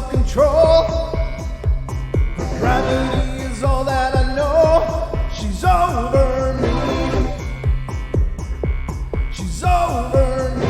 self-control. Gravity is all that I know. She's over me. She's over me.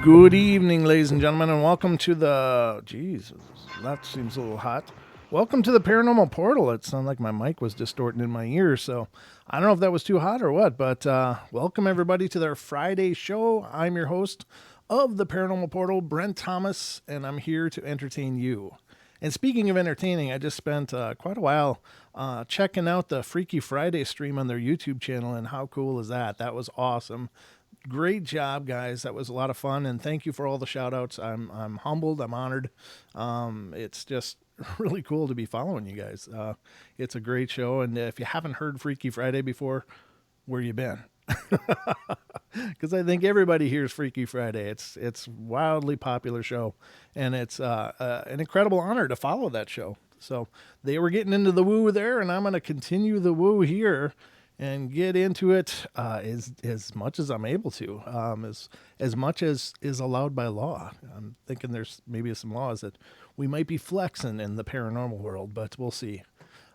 Good evening, ladies and gentlemen, and welcome to the... Jeez, that seems a little hot. Welcome to the Paranormal Portal. It sounded like my mic was distorting in my ears, so I don't know if that was too hot or what, but welcome everybody to their Friday show. I'm your host of the Paranormal Portal, Brent Thomas, and I'm here to entertain you. And speaking of entertaining, I just spent quite a while checking out the Freaky Friday stream on their YouTube channel, and how cool is that? That was awesome. Great job, guys. That was a lot of fun, and thank you for all the shout-outs. I'm humbled. I'm honored. It's just really cool to be following you guys. It's a great show, and if you haven't heard Freaky Friday before, where you been? Because I think everybody hears Freaky Friday. It's wildly popular show, and it's an incredible honor to follow that show. So they were getting into the woo there, and I'm going to continue the woo here and get into it as much as I'm able to, as much as is allowed by law. I'm thinking there's maybe some laws that we might be flexing in the paranormal world, but we'll see.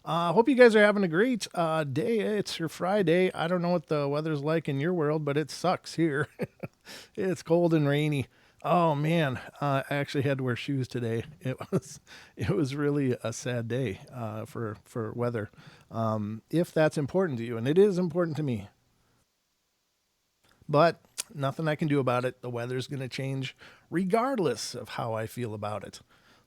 Hope you guys are having a great day. It's your Friday. I don't know what the weather's like in your world, but it sucks here. It's cold and rainy. Oh man, I actually had to wear shoes today. It was really a sad day for weather. If that's important to you, and it is important to me, but nothing I can do about it. The weather's going to change regardless of how I feel about it.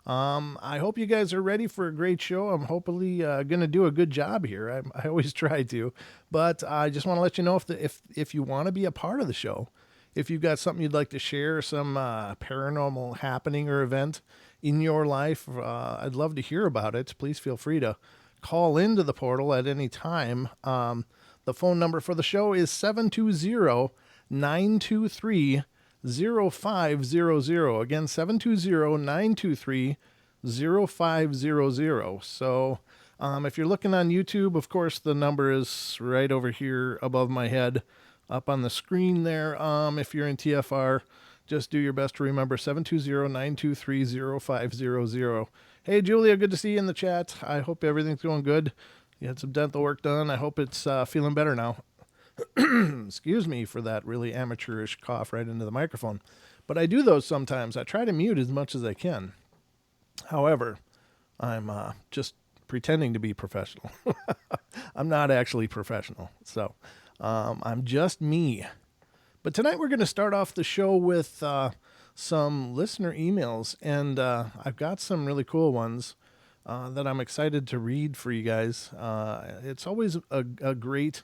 I hope you guys are ready for a great show. I'm hopefully going to do a good job here. I always try to, but I just want to let you know if you want to be a part of the show, if you've got something you'd like to share, some paranormal happening or event in your life, I'd love to hear about it. Please feel free to call into the portal at any time. The phone number for the show is 720-923-0500. Again, 720-923-0500. So if you're looking on YouTube, of course, the number is right over here above my head, up on the screen there. If you're in TFR, just do your best to remember 720-923-0500. Hey, Julia, good to see you in the chat. I hope everything's going good. You had some dental work done. I hope it's feeling better now. Excuse me for that really amateurish cough right into the microphone. But I do those sometimes. I try to mute as much as I can. However, I'm just pretending to be professional. I'm not actually professional. So I'm just me. But tonight we're going to start off the show with some listener emails. And I've got some really cool ones that I'm excited to read for you guys. It's always a great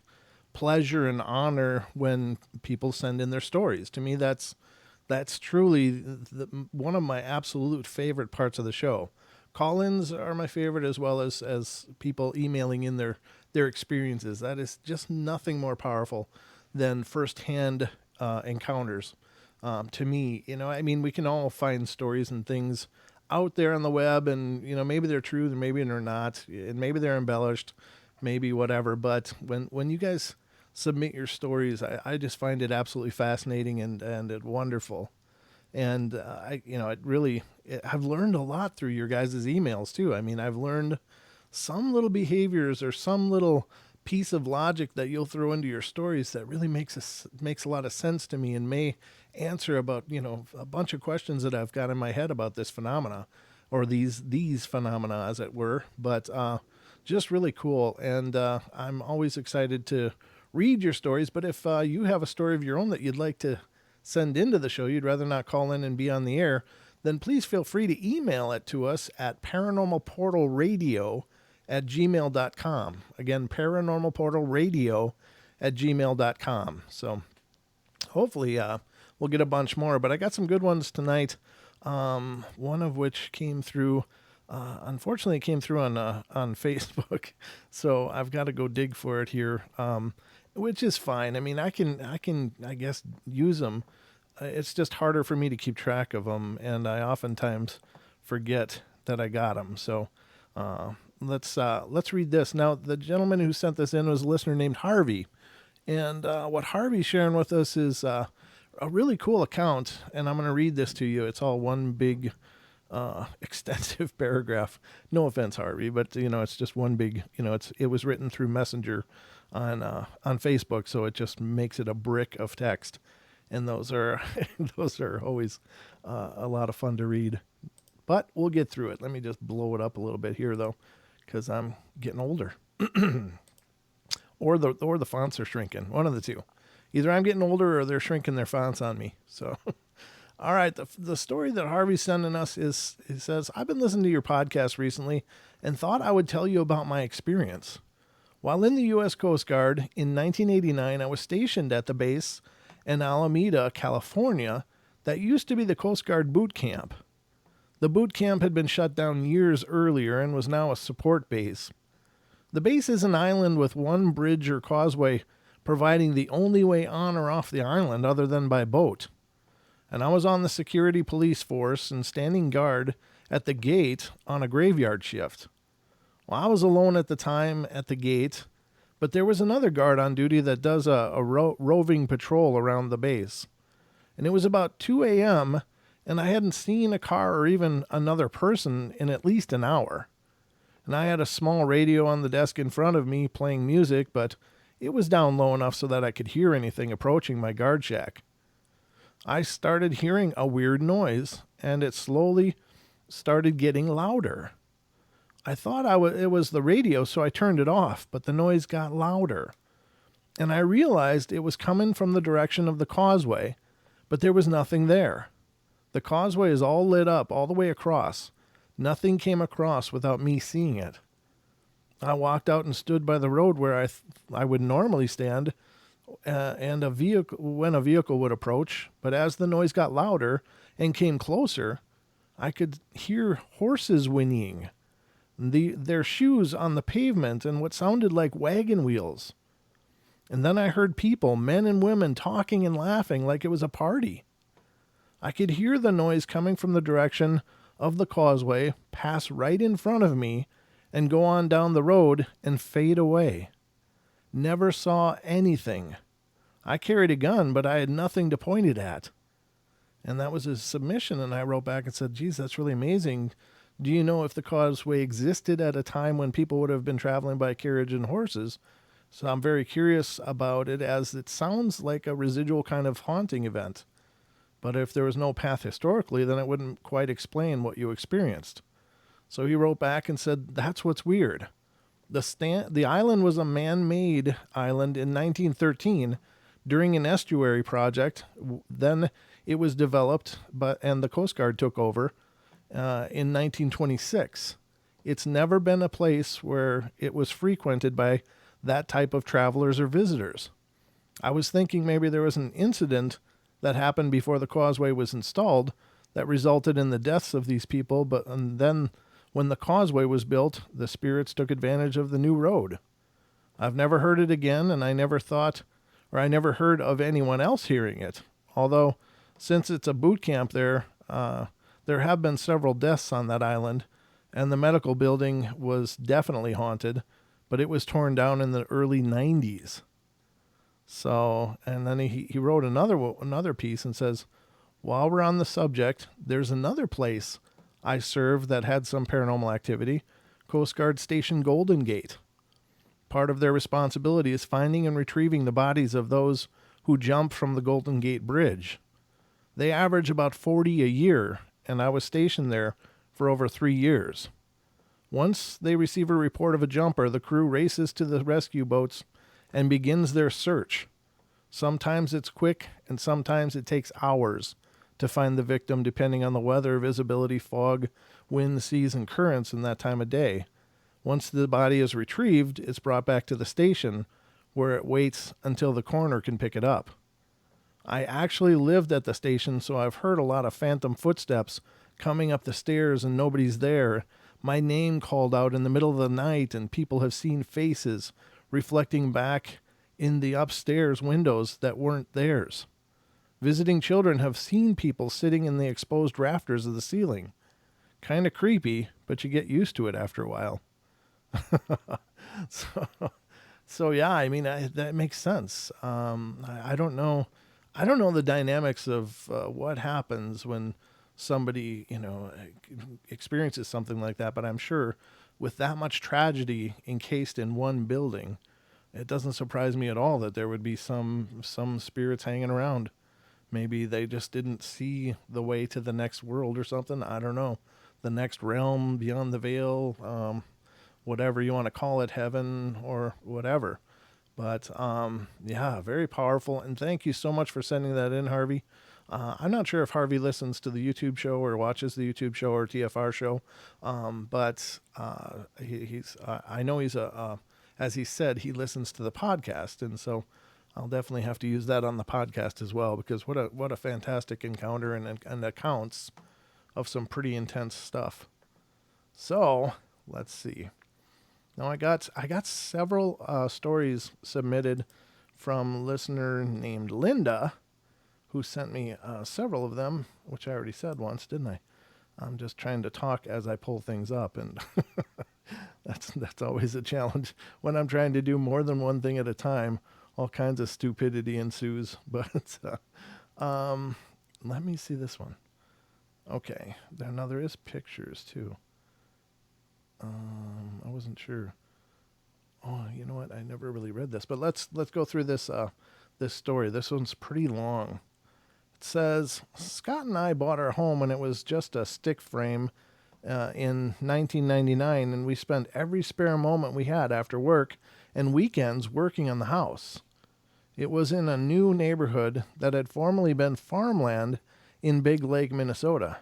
pleasure and honor when people send in their stories. To me, that's truly one of my absolute favorite parts of the show. Call-ins are my favorite, as well as people emailing in their experiences. That is just nothing more powerful than firsthand encounters. To me, I mean, we can all find stories and things out there on the web, and maybe they're true, maybe they're not, and maybe they're embellished, maybe whatever. But when you guys submit your stories, I just find it absolutely fascinating and wonderful. And I've learned a lot through your guys' emails too. I mean, I've learned some little behaviors or some little piece of logic that you'll throw into your stories that really makes a lot of sense to me and may answer about, a bunch of questions that I've got in my head about this phenomena, or these phenomena, as it were. But just really cool, and I'm always excited to read your stories. But if you have a story of your own that you'd like to send into the show, you'd rather not call in and be on the air, then please feel free to email it to us at paranormalportalradio@gmail.com. Again, paranormalportalradio@gmail.com. So hopefully we'll get a bunch more, but I got some good ones tonight. One of which came through, unfortunately it came through on Facebook. So I've got to go dig for it here. Which is fine. I mean, I guess use them. It's just harder for me to keep track of them, and I oftentimes forget that I got them. So let's read this. Now, the gentleman who sent this in was a listener named Harvey, and what Harvey's sharing with us is a really cool account, and I'm going to read this to you. It's all one big extensive paragraph. No offense, Harvey, but it's just one big. It was written through Messenger on Facebook, so it just makes it a brick of text, and those are those are always a lot of fun to read. But we'll get through it. Let me just blow it up a little bit here, though, because I'm getting older, or the fonts are shrinking. One of the two. Either I'm getting older or they're shrinking their fonts on me. So. All right, the story that Harvey's sending us is, he says, I've been listening to your podcast recently and thought I would tell you about my experience. While in the U.S. Coast Guard in 1989, I was stationed at the base in Alameda, California, that used to be the Coast Guard boot camp. The boot camp had been shut down years earlier and was now a support base. The base is an island with one bridge or causeway providing the only way on or off the island other than by boat. And I was on the security police force and standing guard at the gate on a graveyard shift. Well, I was alone at the time at the gate, but there was another guard on duty that does a roving patrol around the base. And it was about 2 a.m., and I hadn't seen a car or even another person in at least an hour. And I had a small radio on the desk in front of me playing music, but it was down low enough so that I could hear anything approaching my guard shack. I started hearing a weird noise, and it slowly started getting louder. I thought it was the radio, so I turned it off, but the noise got louder. And I realized it was coming from the direction of the causeway, but there was nothing there. The causeway is all lit up all the way across. Nothing came across without me seeing it. I walked out and stood by the road where I would normally stand, and when a vehicle would approach, but as the noise got louder and came closer, I could hear horses whinnying, their shoes on the pavement and what sounded like wagon wheels. And then I heard people, men and women, talking and laughing like it was a party. I could hear the noise coming from the direction of the causeway, pass right in front of me, and go on down the road and fade away. Never saw anything. I carried a gun, but I had nothing to point it at. And that was his submission, and I wrote back and said, geez, that's really amazing. Do you know if the causeway existed at a time when people would have been traveling by carriage and horses? So I'm very curious about it, as it sounds like a residual kind of haunting event. But if there was no path historically, then it wouldn't quite explain what you experienced. So he wrote back and said, that's what's weird. The island was a man-made island in 1913 during an estuary project. Then it was developed, and the Coast Guard took over in 1926. It's never been a place where it was frequented by that type of travelers or visitors. I was thinking maybe there was an incident that happened before the causeway was installed that resulted in the deaths of these people, and then when the causeway was built, the spirits took advantage of the new road. I've never heard it again, and I never heard of anyone else hearing it. Although, since it's a boot camp there have been several deaths on that island, and the medical building was definitely haunted, but it was torn down in the early 90s. So, and then he wrote another piece and says, while we're on the subject, there's another place I served that had some paranormal activity, Coast Guard Station Golden Gate. Part of their responsibility is finding and retrieving the bodies of those who jump from the Golden Gate Bridge. They average about 40 a year, and I was stationed there for over 3 years. Once they receive a report of a jumper, the crew races to the rescue boats and begins their search. Sometimes it's quick, and sometimes it takes hours to find the victim, depending on the weather, visibility, fog, wind, seas, and currents in that time of day. Once the body is retrieved, it's brought back to the station, where it waits until the coroner can pick it up. I actually lived at the station, so I've heard a lot of phantom footsteps coming up the stairs and nobody's there. My name called out in the middle of the night, and people have seen faces reflecting back in the upstairs windows that weren't theirs. Visiting children have seen people sitting in the exposed rafters of the ceiling. Kind of creepy, but you get used to it after a while. So yeah, I mean, that makes sense. I don't know. I don't know the dynamics of what happens when somebody, experiences something like that. But I'm sure with that much tragedy encased in one building, it doesn't surprise me at all that there would be some spirits hanging around. Maybe they just didn't see the way to the next world or something. I don't know. The next realm beyond the veil, whatever you want to call it, heaven or whatever. But yeah, very powerful. And thank you so much for sending that in, Harvey. I'm not sure if Harvey listens to the YouTube show or watches the YouTube show or TFR show, but I know he's as he said, he listens to the podcast, and so I'll definitely have to use that on the podcast as well, because what a fantastic encounter and accounts of some pretty intense stuff. So let's see. Now I got several stories submitted from a listener named Linda, who sent me several of them, which I already said once, didn't I? I'm just trying to talk as I pull things up, and that's always a challenge when I'm trying to do more than one thing at a time. All kinds of stupidity ensues. But let me see this one. Okay, now there is pictures too. I wasn't sure. Oh, you know what? I never really read this, but let's go through this story. This one's pretty long. It says, Scott and I bought our home when it was just a stick frame in 1999, and we spent every spare moment we had after work and weekends working on the house. It was in a new neighborhood that had formerly been farmland in Big Lake, Minnesota.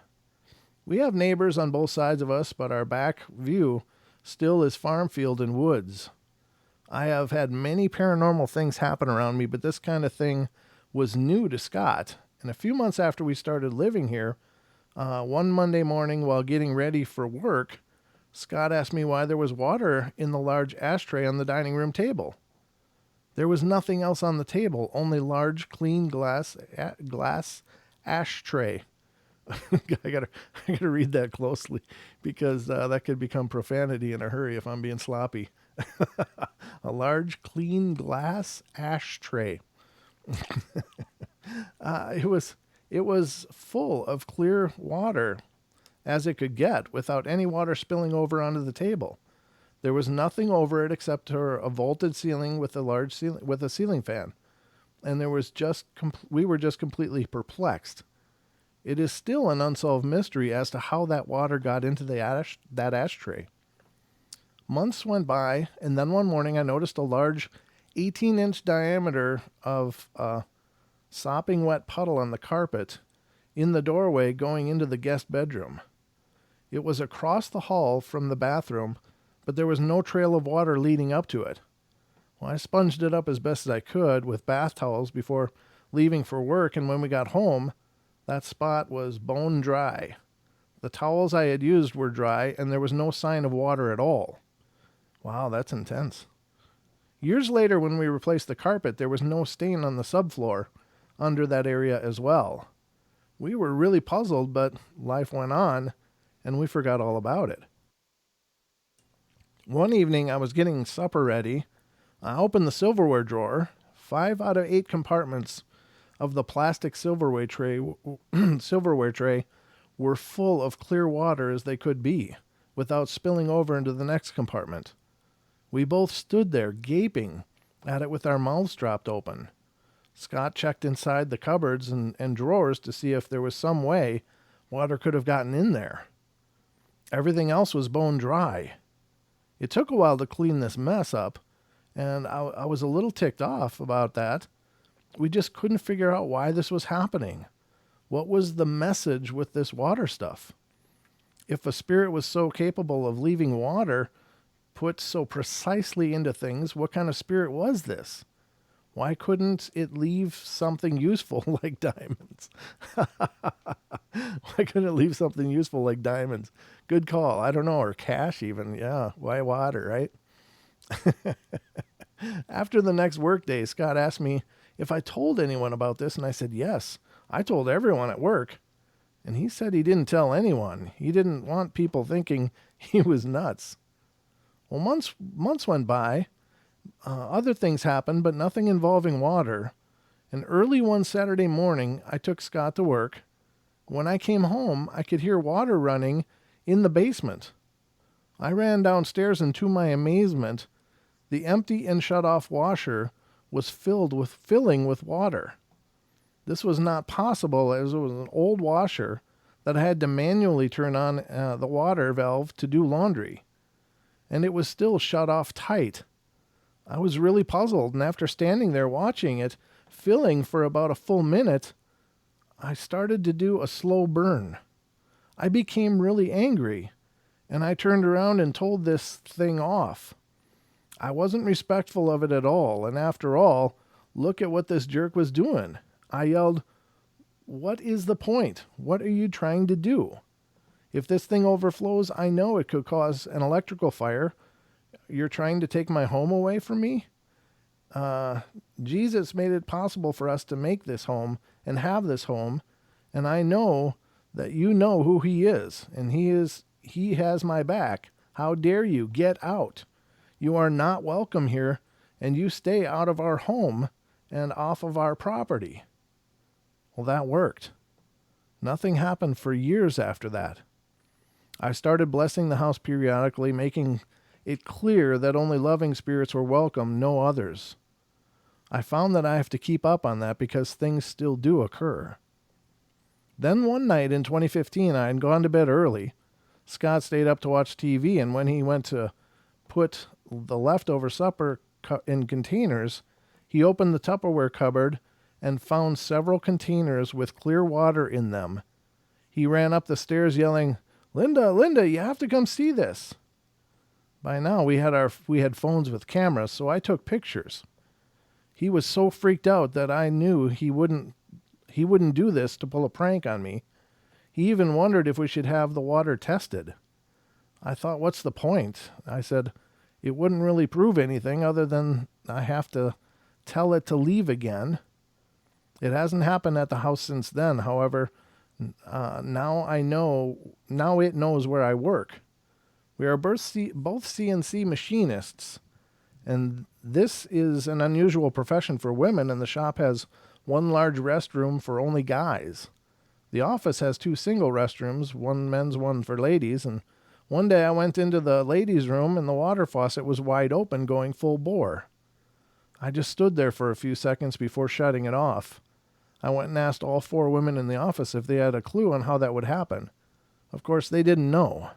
We have neighbors on both sides of us, but our back view still is farm field and woods. I have had many paranormal things happen around me, but this kind of thing was new to Scott. And a few months after we started living here, one Monday morning while getting ready for work, Scott asked me why there was water in the large ashtray on the dining room table. There was nothing else on the table, only large, clean glass ashtray. I gotta read that closely, because that could become profanity in a hurry if I'm being sloppy. A large, clean glass ashtray. It was full of clear water, as it could get, without any water spilling over onto the table. There was nothing over it except for a vaulted ceiling with a ceiling fan, and we were just completely perplexed. It is still an unsolved mystery as to how that water got into that ashtray. Months went by, and then one morning I noticed a large 18-inch diameter of sopping wet puddle on the carpet in the doorway going into the guest bedroom. It was across the hall from the bathroom, but there was no trail of water leading up to it. Well, I sponged it up as best as I could with bath towels before leaving for work, and when we got home, that spot was bone dry. The towels I had used were dry, and there was no sign of water at all. Wow, that's intense. Years later, when we replaced the carpet, there was no stain on the subfloor under that area as well. We were really puzzled, but life went on, and we forgot all about it. One evening, I was getting supper ready. I opened the silverware drawer. 5 out of 8 compartments of the plastic silverware tray were full of clear water as they could be, without spilling over into the next compartment. We both stood there gaping at it with our mouths dropped open. Scott checked inside the cupboards and drawers to see if there was some way water could have gotten in there. Everything else was bone dry. It took a while to clean this mess up, and I was a little ticked off about that. We just couldn't figure out why this was happening. What was the message with this water stuff? If a spirit was so capable of leaving water put so precisely into things, what kind of spirit was this? Why couldn't it leave something useful like diamonds? Why couldn't it leave something useful like diamonds? Good call. I don't know, or cash even. Yeah, why water, right? After the next workday, Scott asked me if I told anyone about this, and I said yes. I told everyone at work. And he said he didn't tell anyone. He didn't want people thinking he was nuts. Well, months went by. Other things happened, but nothing involving water. And early one Saturday morning, I took Scott to work. When I came home, I could hear water running in the basement. I ran downstairs, and to my amazement, the empty and shut-off washer was filling with water. This was not possible, as it was an old washer that I had to manually turn on the water valve to do laundry. And it was still shut off tight. I was really puzzled, and after standing there watching it filling for about a full minute, I started to do a slow burn. I became really angry, and I turned around and told this thing off. I wasn't respectful of it at all, and after all, look at what this jerk was doing. I yelled, "What is the point? What are you trying to do? If this thing overflows, I know it could cause an electrical fire. You're trying to take my home away from me? Jesus made it possible for us to make this home and have this home, and I know that you know who he is, and he has my back. How dare you? Get out. You are not welcome here, and you stay out of our home and off of our property." Well, that worked. Nothing happened for years after that. I started blessing the house periodically, making it clear that only loving spirits were welcome, no others. I found that I have to keep up on that because things still do occur. Then one night in 2015, I had gone to bed early. Scott stayed up to watch TV, and when he went to put the leftover supper in containers, he opened the Tupperware cupboard and found several containers with clear water in them. He ran up the stairs yelling, Linda, you have to come see this." By now we had phones with cameras, so I took pictures. He was so freaked out that I knew he wouldn't do this to pull a prank on me. He even wondered if we should have the water tested. I thought, what's the point? I said, it wouldn't really prove anything other than I have to tell it to leave again. It hasn't happened at the house since then. However, now it knows where I work. We are both CNC machinists, and this is an unusual profession for women, and the shop has one large restroom for only guys. The office has 2 single restrooms, one men's, one for ladies, and one day I went into the ladies' room and the water faucet was wide open, going full bore. I just stood there for a few seconds before shutting it off. I went and asked all 4 women in the office if they had a clue on how that would happen. Of course, they didn't know.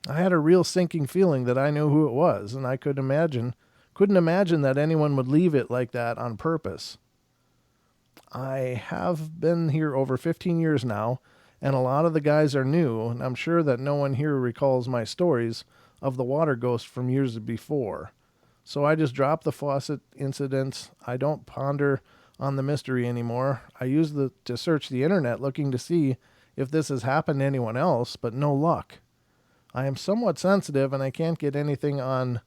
I had a real sinking feeling that I knew who it was, and I couldn't imagine that anyone would leave it like that on purpose. I have been here over 15 years now, and a lot of the guys are new, and I'm sure that no one here recalls my stories of the water ghost from years before. So I just dropped the faucet incident. I don't ponder on the mystery anymore. I use to search the internet looking to see if this has happened to anyone else, but no luck. I am somewhat sensitive and I can't get anything on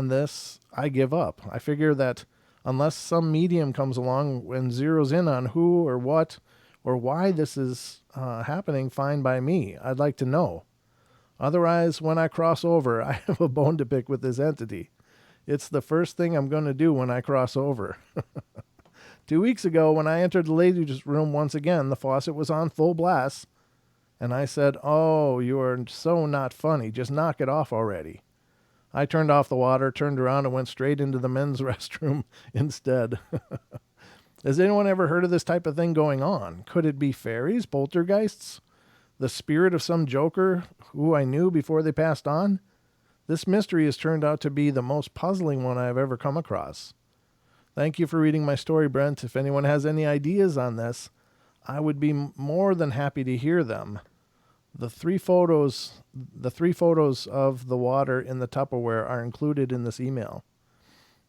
this. I give up. I figure that unless some medium comes along and zeroes in on who or what or why this is happening, fine by me. I'd like to know. Otherwise, when I cross over, I have a bone to pick with this entity. It's the first thing I'm going to do when I cross over. 2 weeks ago, when I entered the ladies' room once again, the faucet was on full blast, and I said, "Oh, you are so not funny. Just knock it off already." I turned off the water, turned around, and went straight into the men's restroom instead. Has anyone ever heard of this type of thing going on? Could it be fairies, poltergeists, the spirit of some joker who I knew before they passed on? This mystery has turned out to be the most puzzling one I've ever come across. Thank you for reading my story, Brent. If anyone has any ideas on this, I would be more than happy to hear them. The three photos of the water in the Tupperware are included in this email.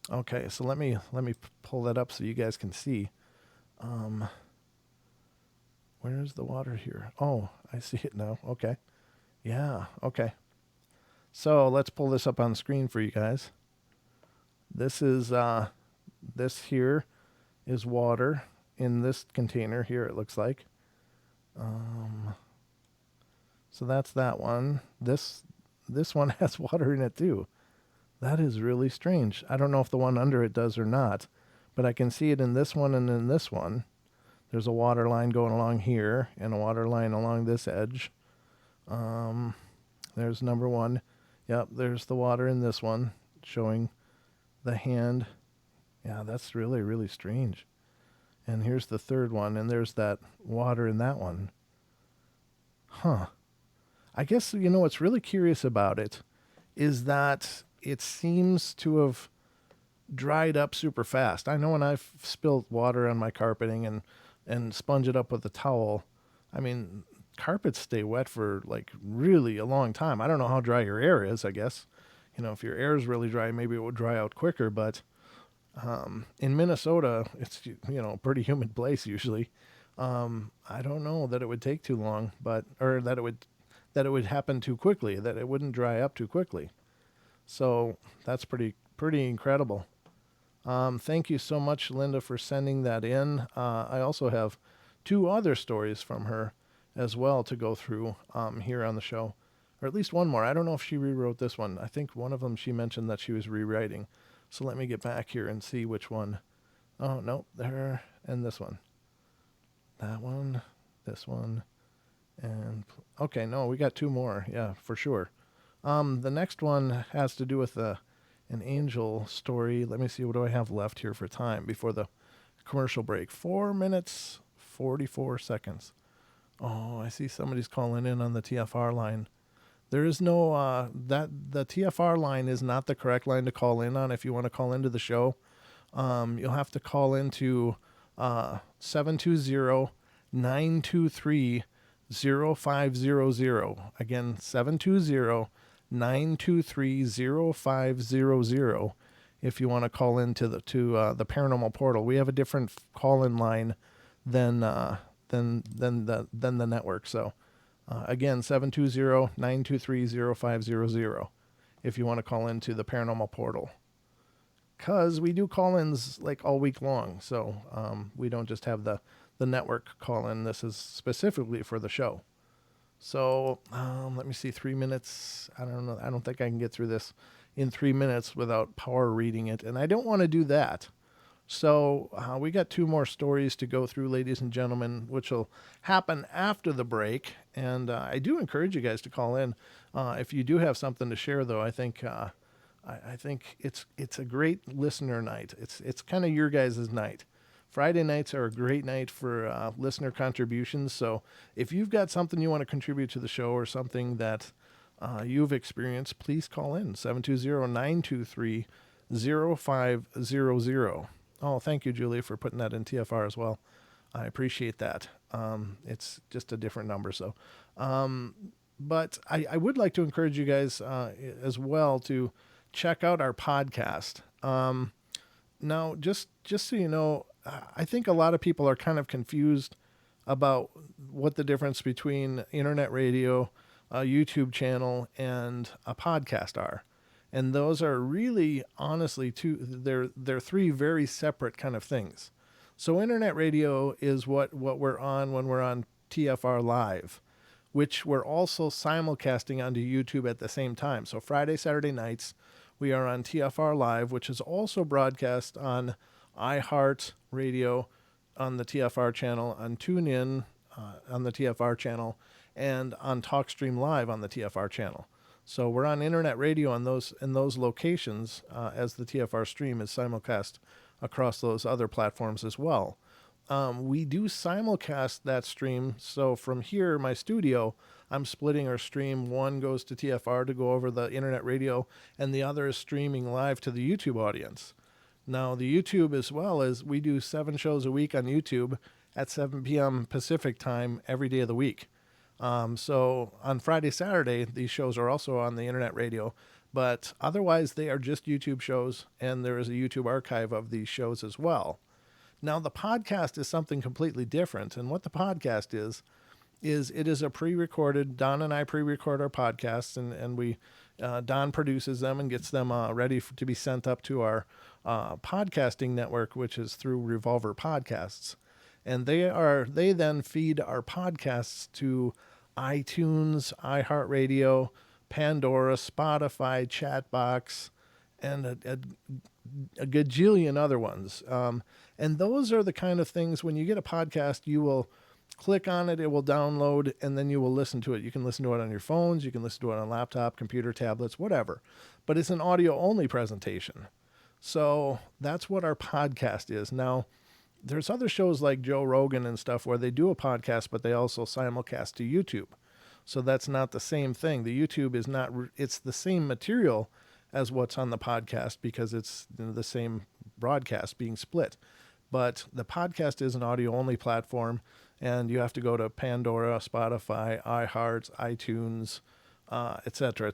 Okay, so let me pull that up so you guys can see. Where's the water here? Oh, I see it now. Okay. Yeah, okay. So let's pull this up on screen for you guys. This is this here is water in this container here, it looks like. So that's that one. This one has water in it too. That is really strange. I don't know if the one under it does or not, but I can see it in this one and in this one. There's a water line going along here and a water line along this edge. There's number one. Yep, there's the water in this one showing the hand. Yeah, that's really, really strange. And here's the third one, and there's that water in that one. Huh. I guess, what's really curious about it is that it seems to have dried up super fast. I know when I've spilled water on my carpeting and sponge it up with a towel, I mean, carpets stay wet for like really a long time. I don't know how dry your air is, I guess. If your air is really dry, maybe it would dry out quicker, but in Minnesota, it's, a pretty humid place usually. I don't know that it would take too long, or that it would happen too quickly, that it wouldn't dry up too quickly. So that's pretty incredible. Thank you so much, Linda, for sending that in. I also have 2 other stories from her as well to go through here on the show, or at least one more. I don't know if she rewrote this one. I think one of them she mentioned that she was rewriting. So let me get back here and see which one. Oh, no, there, and this one. That one, this one, and okay, no, we got 2 more. Yeah, for sure. The next one has to do with an angel story. Let me see, what do I have left here for time before the commercial break? 4 minutes, 44 seconds. Oh, I see somebody's calling in on the TFR line. There is no, the TFR line is not the correct line to call in on if you want to call into the show. You'll have to call into 720-923-0500. Again, 720-923-0500 if you want to call into the Paranormal Portal. We have a different call-in line than the network. So again, 720-923-0500 if you want to call into the Paranormal Portal. Because we do call-ins like all week long, so we don't just have the network call-in. This is specifically for the show. So let me see, 3 minutes. I don't know. I don't think I can get through this in 3 minutes without power reading it, and I don't want to do that. So we got 2 more stories to go through, ladies and gentlemen, which will happen after the break. And I do encourage you guys to call in if you do have something to share. Though I think it's a great listener night. It's kind of your guys' night. Friday nights are a great night for listener contributions. So if you've got something you want to contribute to the show or something that you've experienced, please call in 720-923-0500. Oh, thank you, Julie, for putting that in TFR as well. I appreciate that. It's just a different number. So, but I would like to encourage you guys as well to check out our podcast. Now, just so you know, I think a lot of people are kind of confused about what the difference between internet radio, a YouTube channel, and a podcast are. And those are really, honestly, they're 3 very separate kind of things. So internet radio is what we're on when we're on TFR Live, which we're also simulcasting onto YouTube at the same time. So Friday, Saturday nights, we are on TFR Live, which is also broadcast on iHeart Radio on the TFR channel, on TuneIn on the TFR channel, and on TalkStream Live on the TFR channel. So we're on internet radio in those locations as the TFR stream is simulcast across those other platforms as well. We do simulcast that stream. So from here, my studio, I'm splitting our stream. One goes to TFR to go over the internet radio, and the other is streaming live to the YouTube audience. Now, the YouTube as well as we do 7 shows a week on YouTube at 7 p.m. Pacific time every day of the week. So on Friday, Saturday, these shows are also on the internet radio, but otherwise they are just YouTube shows, and there is a YouTube archive of these shows as well. Now, the podcast is something completely different, and what the podcast is it is a pre-recorded. Don and I pre-record our podcasts, and we Don produces them and gets them ready to be sent up to our podcasting network, which is through Revolver Podcasts, and they then feed our podcasts to iTunes, iHeartRadio, Pandora, Spotify, Chatbox, and a gajillion other ones. And those are the kind of things, when you get a podcast, you will click on it, it will download, and then you will listen to it. You can listen to it on your phones, you can listen to it on laptop, computer, tablets, whatever. But it's an audio-only presentation. So that's what our podcast is. Now, there's other shows like Joe Rogan and stuff where they do a podcast, but they also simulcast to YouTube. So that's not the same thing. The YouTube is not, it's the same material as what's on the podcast because it's the same broadcast being split. But the podcast is an audio-only platform, and you have to go to Pandora, Spotify, iHeart, iTunes, et cetera,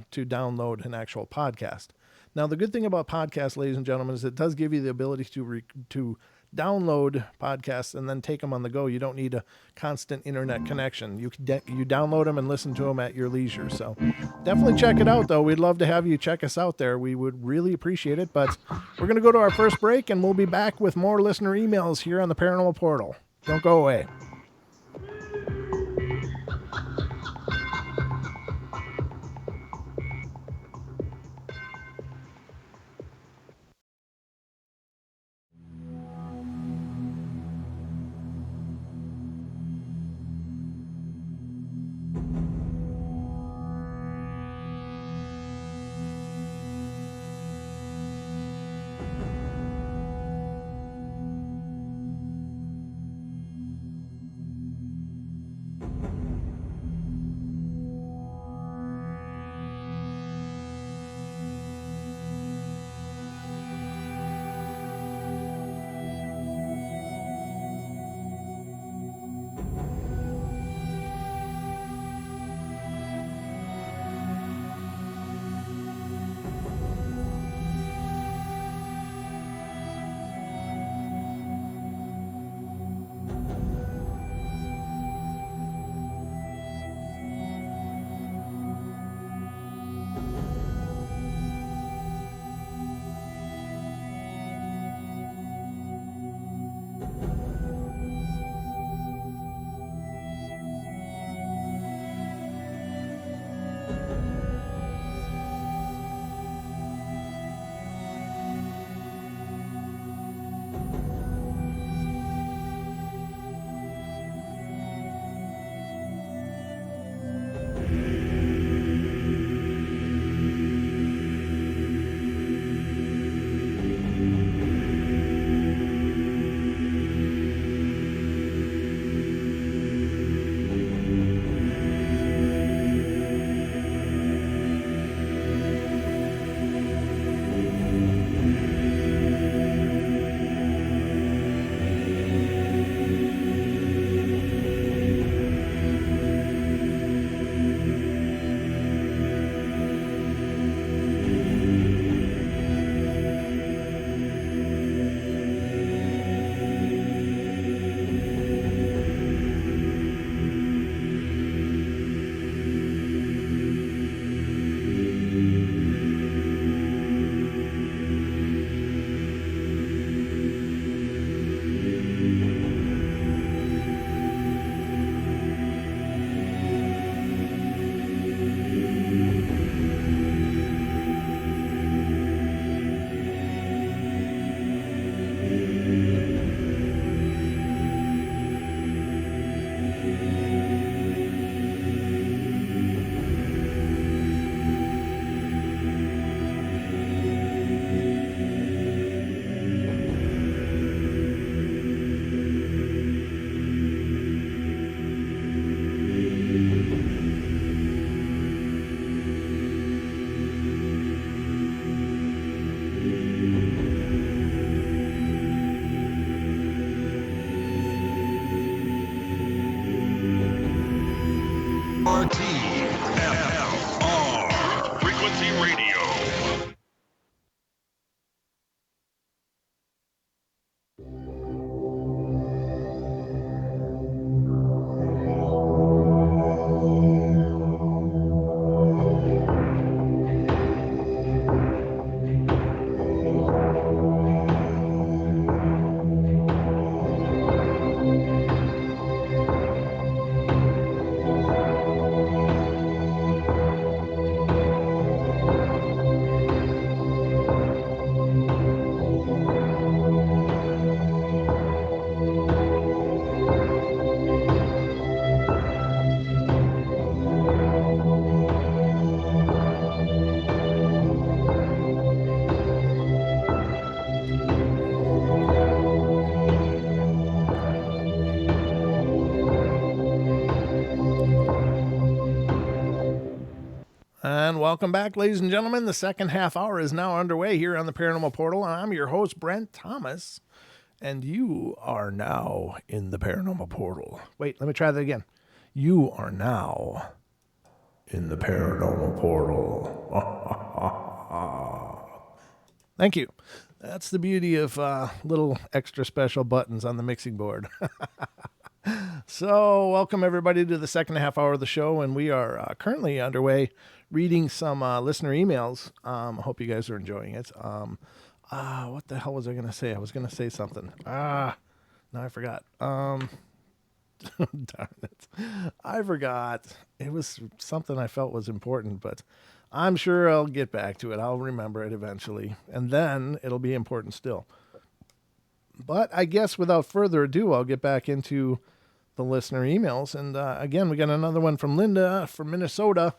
to download an actual podcast. Now, the good thing about podcasts, ladies and gentlemen, is it does give you the ability to download podcasts and then take them on the go. You don't need a constant internet connection. You download them and listen to them at your leisure. So definitely check it out, though. We'd love to have you check us out there. We would really appreciate it. But we're going to go to our first break, and we'll be back with more listener emails here on the Paranormal Portal. Don't go away. TFR Frequency Radio. And welcome back, ladies and gentlemen. The second half hour is now underway here on the Paranormal Portal. And I'm your host, Brent Thomas. And you are now in the Paranormal Portal. Wait, let me try that again. You are now in the Paranormal Portal. Thank you. That's the beauty of little extra special buttons on the mixing board. So, welcome everybody to the second half hour of the show, and we are currently underway reading some listener emails. I hope you guys are enjoying it. What the hell was I going to say? I was going to say something. Now I forgot. Darn it. I forgot. It was something I felt was important, but I'm sure I'll get back to it. I'll remember it eventually, and then it'll be important still. But I guess without further ado, I'll get back into the listener emails. And again, we got another one from Linda from Minnesota.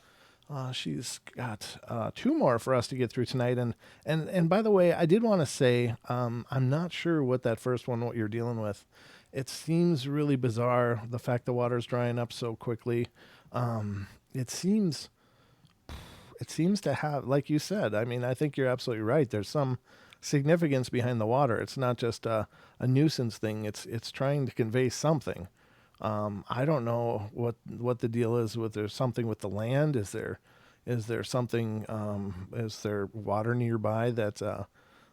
She's got two more for us to get through tonight. And by the way, I did want to say I'm not sure what that first one, what you're dealing with. It seems really bizarre, the fact the water's drying up so quickly. It seems to have, like you said, I mean, I think you're absolutely right. There's some significance behind the water. It's not just a nuisance thing. It's trying to convey something. I don't know what the deal is with. There's something with the land. Is there something? Is there water nearby that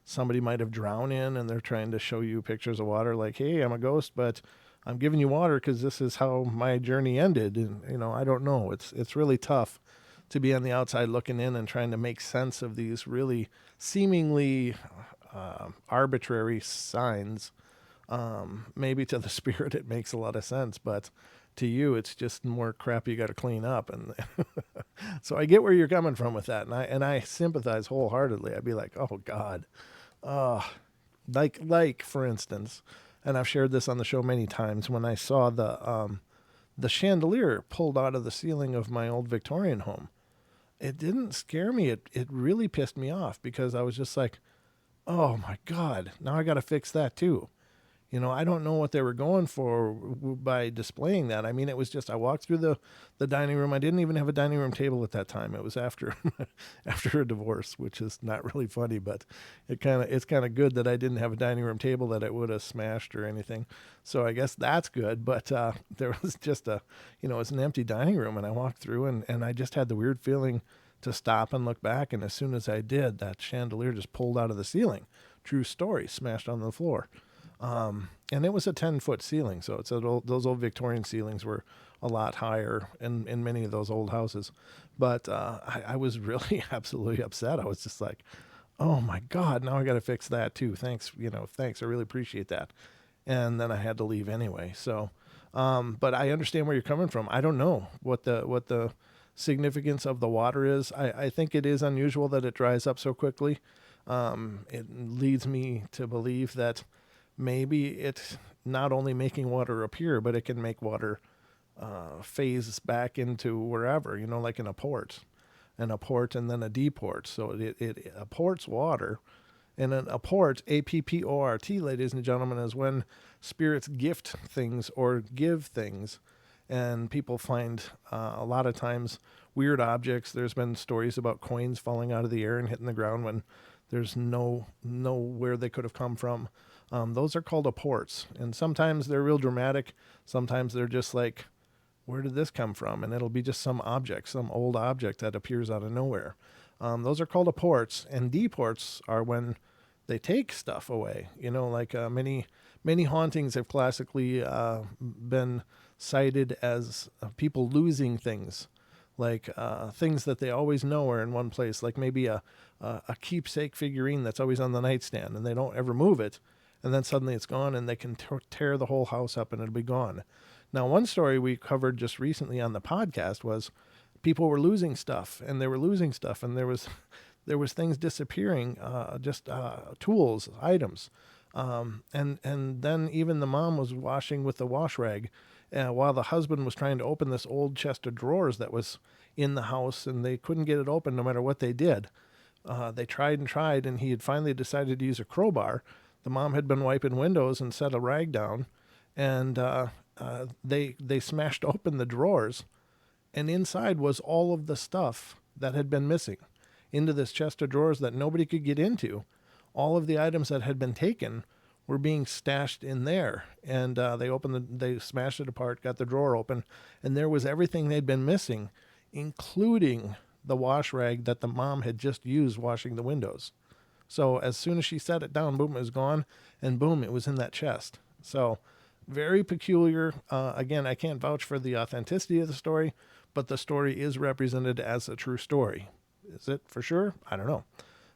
somebody might have drowned in, and they're trying to show you pictures of water? Like, hey, I'm a ghost, but I'm giving you water because this is how my journey ended. And I don't know. It's really tough to be on the outside looking in and trying to make sense of these really seemingly arbitrary signs. Maybe to the spirit it makes a lot of sense, but to you it's just more crap you got to clean up. And so I get where you're coming from with that, and I sympathize wholeheartedly. I'd be like, oh God, like for instance, and I've shared this on the show many times, when I saw the chandelier pulled out of the ceiling of my old Victorian home. It didn't scare me. It really pissed me off, because I was just like, oh my God, now I got to fix that too. I don't know what they were going for by displaying that. I mean, it was just, I walked through the dining room. I didn't even have a dining room table at that time. It was after a divorce, which is not really funny, but it's kind of good that I didn't have a dining room table that it would have smashed or anything. So I guess that's good. But there was just it's an empty dining room, and I walked through, and I just had the weird feeling to stop and look back. And as soon as I did, that chandelier just pulled out of the ceiling. True story, smashed on the floor. And it was a 10-foot ceiling. So those old Victorian ceilings were a lot higher in many of those old houses. But I was really absolutely upset. I was just like, oh my God, now I got to fix that too. Thanks. Thanks. I really appreciate that. And then I had to leave anyway. So, but I understand where you're coming from. I don't know what the significance of the water is. I think it is unusual that it dries up so quickly. It leads me to believe that maybe it's not only making water appear, but it can make water phase back into wherever, like in a port and then a deport. So it apports water. And an apport, A-P-P-O-R-T, ladies and gentlemen, is when spirits gift things or give things. And people find a lot of times weird objects. There's been stories about coins falling out of the air and hitting the ground when there's no where they could have come from. Those are called apports. And sometimes they're real dramatic. Sometimes they're just like, where did this come from? And it'll be just some object, some old object that appears out of nowhere. Those are called apports, and deports are when they take stuff away. Like many hauntings have classically been cited as people losing things, like things that they always know are in one place, like maybe a keepsake figurine that's always on the nightstand, and they don't ever move it, and then suddenly it's gone, and they can tear the whole house up, and it'll be gone. Now, one story we covered just recently on the podcast was people were losing stuff, and they were losing stuff, and there was things disappearing, just tools, items, and then even the mom was washing with the wash rag, while the husband was trying to open this old chest of drawers that was in the house, and they couldn't get it open no matter what they did. They tried and tried, and he had finally decided to use a crowbar. The mom had been wiping windows and set a rag down, and they smashed open the drawers, and inside was all of the stuff that had been missing. Into this chest of drawers that nobody could get into, all of the items that had been taken were being stashed in there. And they smashed it apart, got the drawer open, and there was everything they'd been missing, including the wash rag that the mom had just used washing the windows. So as soon as she set it down, boom, it was gone, and boom, it was in that chest. So very peculiar. Again, I can't vouch for the authenticity of the story, but the story is represented as a true story. Is it for sure? I don't know.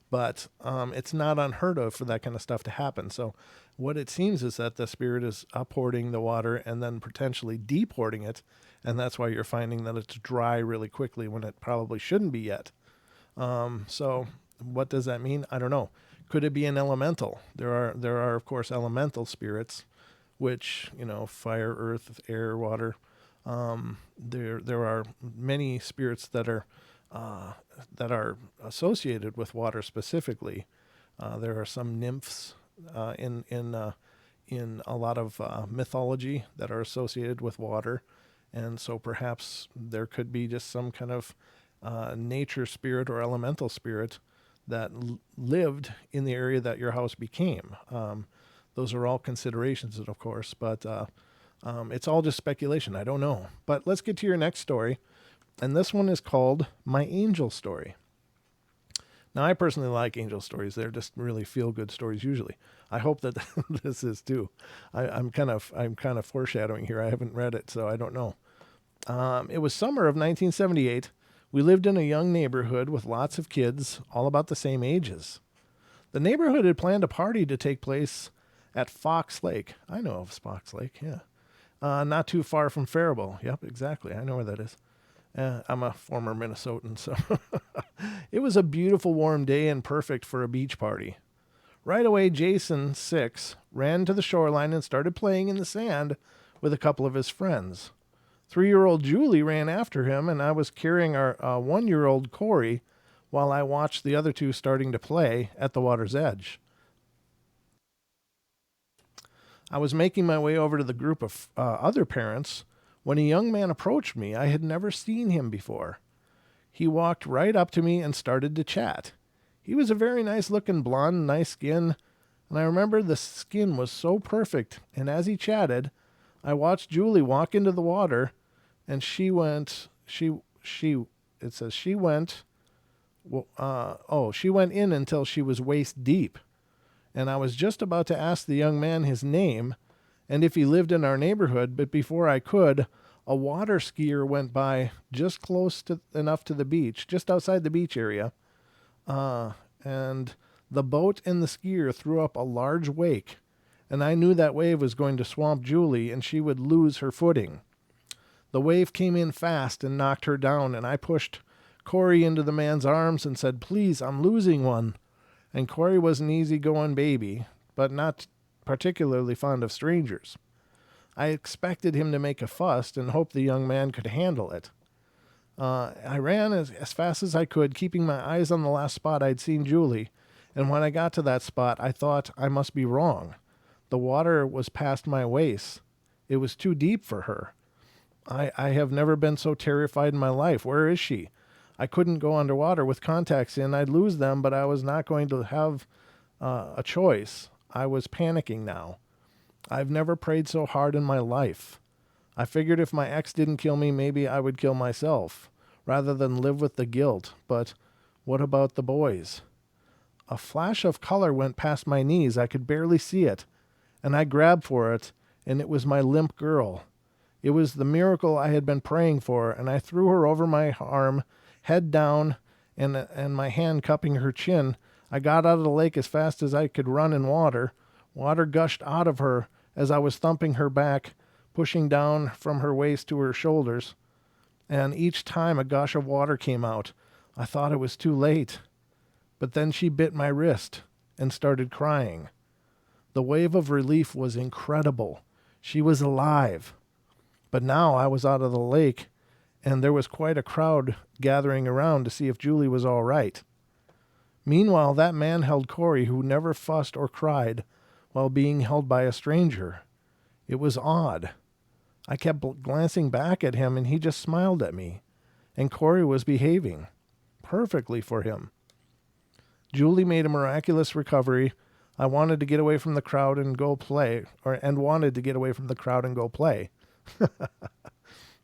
But it's not unheard of for that kind of stuff to happen. So what it seems is that the spirit is upporting the water and then potentially deporting it, and that's why you're finding that it's dry really quickly when it probably shouldn't be yet. So what does that mean? I don't know. Could it be an elemental? There are of course elemental spirits, which, fire, earth, air, water. There are many spirits that are associated with water specifically. There are some nymphs in a lot of mythology that are associated with water, and so perhaps there could be just some kind of nature spirit or elemental spirit that lived in the area that your house became. Those are all considerations, of course, but it's all just speculation. I don't know. But let's get to your next story. And this one is called My Angel Story. Now, I personally like angel stories. They're just really feel-good stories usually. I hope that this is too. I'm kind of foreshadowing here. I haven't read it, so I don't know. It was summer of 1978. We lived in a young neighborhood with lots of kids, all about the same ages. The neighborhood had planned a party to take place at Fox Lake. I know of Fox Lake, yeah. Not too far from Faribault. Yep, exactly. I know where that is. I'm a former Minnesotan, so it was a beautiful warm day and perfect for a beach party. Right away, Jason, 6, ran to the shoreline and started playing in the sand with a couple of his friends. 3-year-old Julie ran after him, and I was carrying our 1-year-old Corey while I watched the other two starting to play at the water's edge. I was making my way over to the group of other parents when a young man approached me. I had never seen him before. He walked right up to me and started to chat. He was a very nice-looking blonde, nice skin, and I remember the skin was so perfect, and as he chatted, I watched Julie walk into the water, and she went in until she was waist deep, and I was just about to ask the young man his name and if he lived in our neighborhood, but before I could, a water skier went by just enough to the beach, just outside the beach area, and the boat and the skier threw up a large wake, and I knew that wave was going to swamp Julie and she would lose her footing. The wave came in fast and knocked her down, and I pushed Corey into the man's arms and said, "Please, I'm losing one." And Corey was an easygoing baby, but not particularly fond of strangers. I expected him to make a fuss and hoped the young man could handle it. I ran as fast as I could, keeping my eyes on the last spot I'd seen Julie, and when I got to that spot, I thought I must be wrong. The water was past my waist. It was too deep for her. I have never been so terrified in my life. Where is she? I couldn't go underwater with contacts in. I'd lose them, but I was not going to have a choice. I was panicking now. I've never prayed so hard in my life. I figured if my ex didn't kill me, maybe I would kill myself rather than live with the guilt. But what about the boys? A flash of color went past my knees. I could barely see it, and I grabbed for it, and it was my limp girl. It was the miracle I had been praying for, and I threw her over my arm, head down, and my hand cupping her chin. I got out of the lake as fast as I could run in water. Water gushed out of her as I was thumping her back, pushing down from her waist to her shoulders. And each time a gush of water came out, I thought it was too late. But then she bit my wrist and started crying. The wave of relief was incredible. She was alive. But now I was out of the lake, and there was quite a crowd gathering around to see if Julie was all right. Meanwhile, that man held Corey, who never fussed or cried, while being held by a stranger. It was odd. I kept glancing back at him, and he just smiled at me. And Corey was behaving perfectly for him. Julie made a miraculous recovery. I wanted to get away from the crowd and go play,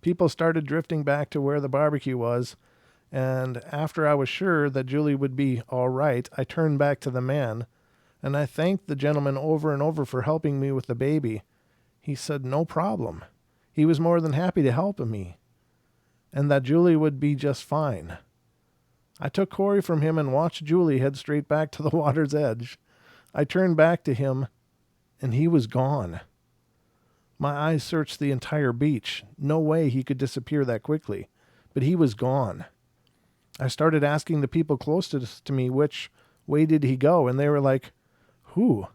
People started drifting back to where the barbecue was, and after I was sure that Julie would be all right, I turned back to the man, and I thanked the gentleman over and over for helping me with the baby. He said no problem. He was more than happy to help me, and that Julie would be just fine. I took Corey from him and watched Julie head straight back to the water's edge. I turned back to him, and he was gone. My eyes searched the entire beach. No way he could disappear that quickly, but he was gone. I started asking the people closest to me which way did he go, and they were like, who?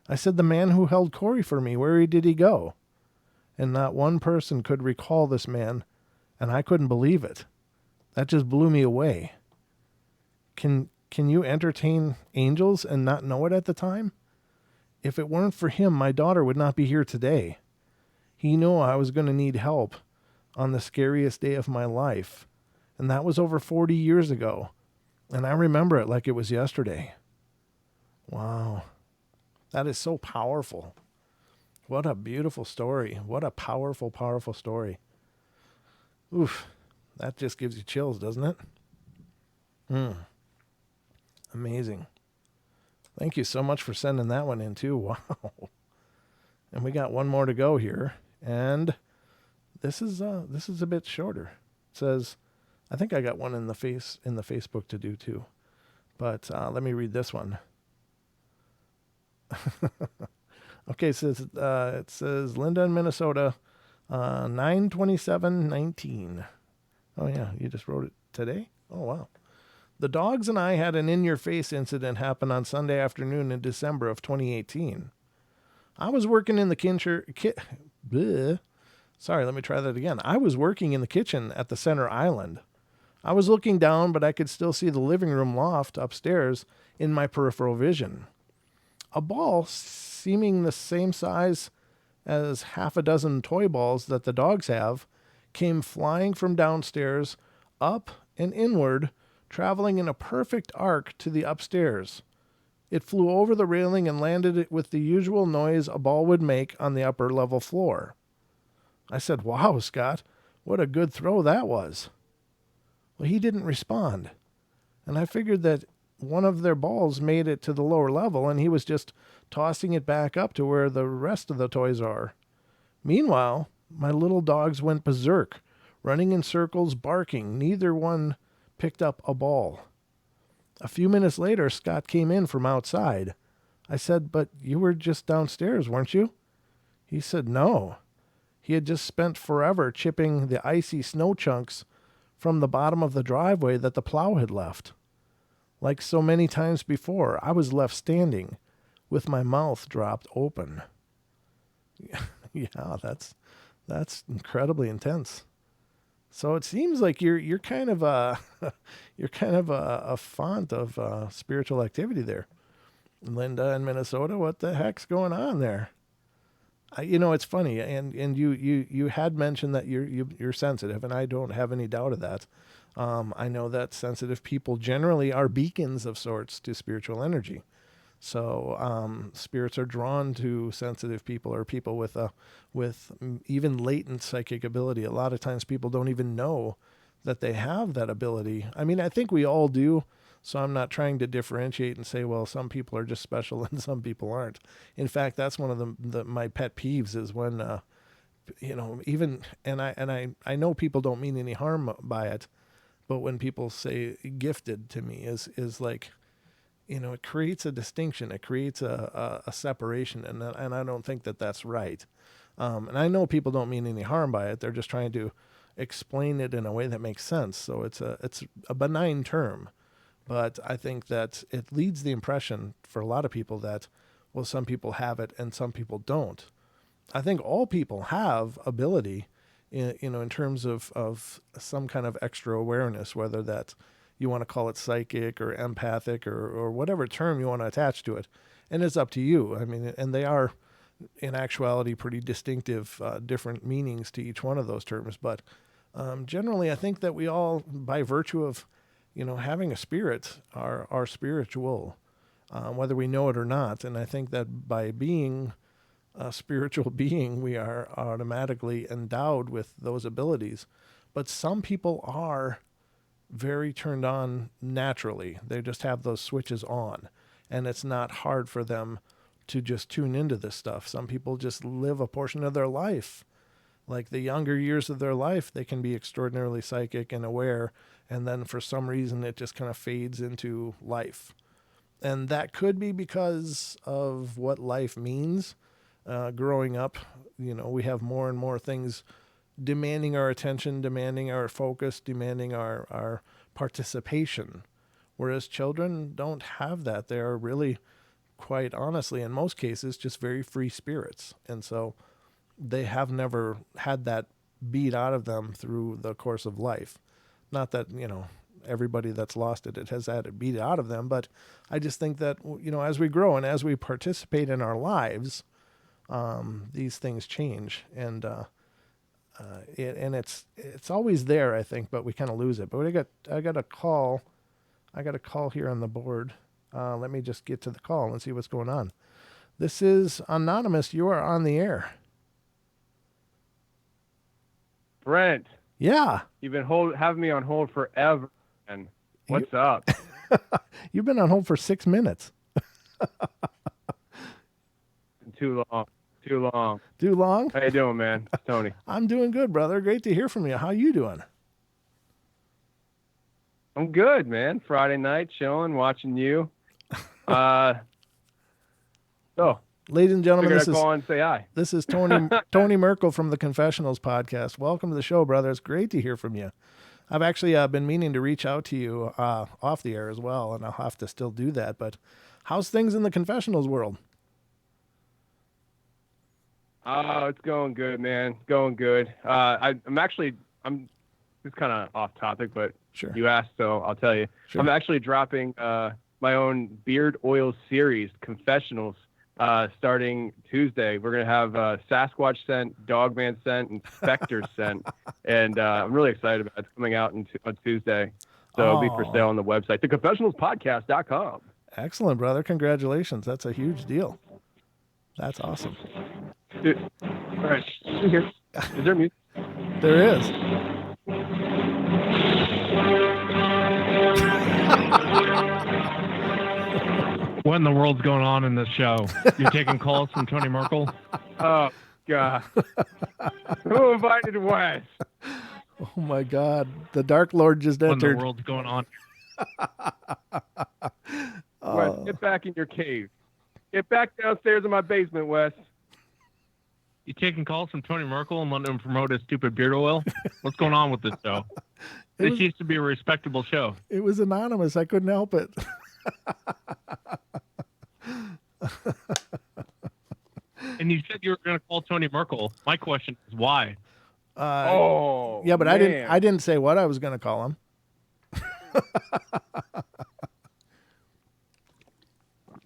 I said, the man who held Corey for me. Where did he go? And not one person could recall this man, and I couldn't believe it. That just blew me away. Can you entertain angels and not know it at the time? If it weren't for him, my daughter would not be here today. He knew I was going to need help on the scariest day of my life, and that was over 40 years ago, and I remember it like it was yesterday. Wow. That is so powerful. What a beautiful story. What a powerful, powerful story. Oof. That just gives you chills, doesn't it? Amazing. Thank you so much for sending that one in too. Wow. And we got one more to go here. And this is a bit shorter. It says, I think I got one in the Facebook to do too. But let me read this one. Okay, it says Linda in Minnesota, 9/27/19. Oh yeah, you just wrote it today? Oh wow. The dogs and I had an in-your-face incident happen on Sunday afternoon in December of 2018. I was working in the Sorry, let me try that again. I was working in the kitchen at the center island. I was looking down, but I could still see the living room loft upstairs in my peripheral vision. A ball, seeming the same size as half a dozen toy balls that the dogs have, came flying from downstairs, up and inward, traveling in a perfect arc to the upstairs. It flew over the railing and landed it with the usual noise a ball would make on the upper level floor. I said, "Wow, Scott, what a good throw that was." Well, he didn't respond, and I figured that one of their balls made it to the lower level, and he was just tossing it back up to where the rest of the toys are. Meanwhile, my little dogs went berserk, running in circles, barking. Neither one picked up a ball. A few minutes later, Scott came in from outside. I said, "But you were just downstairs, weren't you?" He said, "No." He had just spent forever chipping the icy snow chunks from the bottom of the driveway that the plow had left. Like so many times before, I was left standing with my mouth dropped open. Yeah, that's incredibly intense. So it seems like you're kind of a a font of spiritual activity there, Linda in Minnesota. What the heck's going on there? It's funny, and you had mentioned that you're sensitive, and I don't have any doubt of that. I know that sensitive people generally are beacons of sorts to spiritual energy. So spirits are drawn to sensitive people or people with even latent psychic ability. A lot of times people don't even know that they have that ability. I mean, I think we all do. So I'm not trying to differentiate and say, well, some people are just special and some people aren't. In fact, that's one of my pet peeves is when even I know people don't mean any harm by it, but when people say gifted to me is like, it creates a distinction. It creates a separation, and I don't think that that's right. And I know people don't mean any harm by it. They're just trying to explain it in a way that makes sense. So it's a benign term, but I think that it leads the impression for a lot of people that, well, some people have it and some people don't. I think all people have ability, in terms of some kind of extra awareness, whether that you want to call it psychic or empathic or whatever term you want to attach to it. And it's up to you. I mean, and they are in actuality pretty distinctive, different meanings to each one of those terms. But generally, I think that we all, by virtue of, having a spirit, are spiritual, whether we know it or not. And I think that by being a spiritual being, we are automatically endowed with those abilities. But some people are very turned on naturally. They just have those switches on, and it's not hard for them to just tune into this stuff. Some people just live a portion of their life. Like the younger years of their life, they can be extraordinarily psychic and aware, and then for some reason it just kind of fades into life. And that could be because of what life means. Growing up, we have more and more things demanding our attention, demanding our focus, demanding our participation. Whereas children don't have that. They are really, quite honestly, in most cases, just very free spirits. And so they have never had that beat out of them through the course of life. Not that, everybody that's lost it has had it beat out of them, but I just think that, as we grow and as we participate in our lives, these things change. And it's always there, I think, but we kind of lose it. But I got a call here on the board. Let me just get to the call and see what's going on. This is Anonymous. You are on the air. Brent. Yeah. You've been having me on hold forever. And what's up? You've been on hold for 6 minutes. Too long. Too long. Too long? How you doing, man? It's Tony. I'm doing good, brother. Great to hear from you. How you doing? I'm good, man. Friday night, chilling, watching you. So, ladies and gentlemen, figured I'd call and say hi. This is Tony Merkel from the Confessionals podcast. Welcome to the show, brother. It's great to hear from you. I've actually been meaning to reach out to you off the air as well, and I'll have to still do that. But how's things in the Confessionals world? Oh, it's going good, man. Going good. I'm it's kind of off topic, but sure. You asked, so I'll tell you. Sure. I'm actually dropping my own beard oil series, Confessionals, starting Tuesday. We're going to have Sasquatch scent, Dogman scent, and Spectre scent. And I'm really excited about it. It's coming out on Tuesday. So it'll be for sale on the website, theconfessionalspodcast.com. Excellent, brother. Congratulations. That's a huge deal. That's awesome. Dude, all right. Here. Is there music? There is. What in the world's going on in this show? You're taking calls from Tony Merkel? Oh, God. Who invited Wes? Oh, my God. The Dark Lord just What entered. in the world's going on? Wes, get back in your cave. Get back downstairs in my basement, Wes. You taking calls from Tony Merkel and letting him promote his stupid beard oil? What's going on with this show? This used to be a respectable show. It was anonymous. I couldn't help it. And you said you were going to call Tony Merkel. My question is why? Yeah, but man. I didn't say what I was going to call him.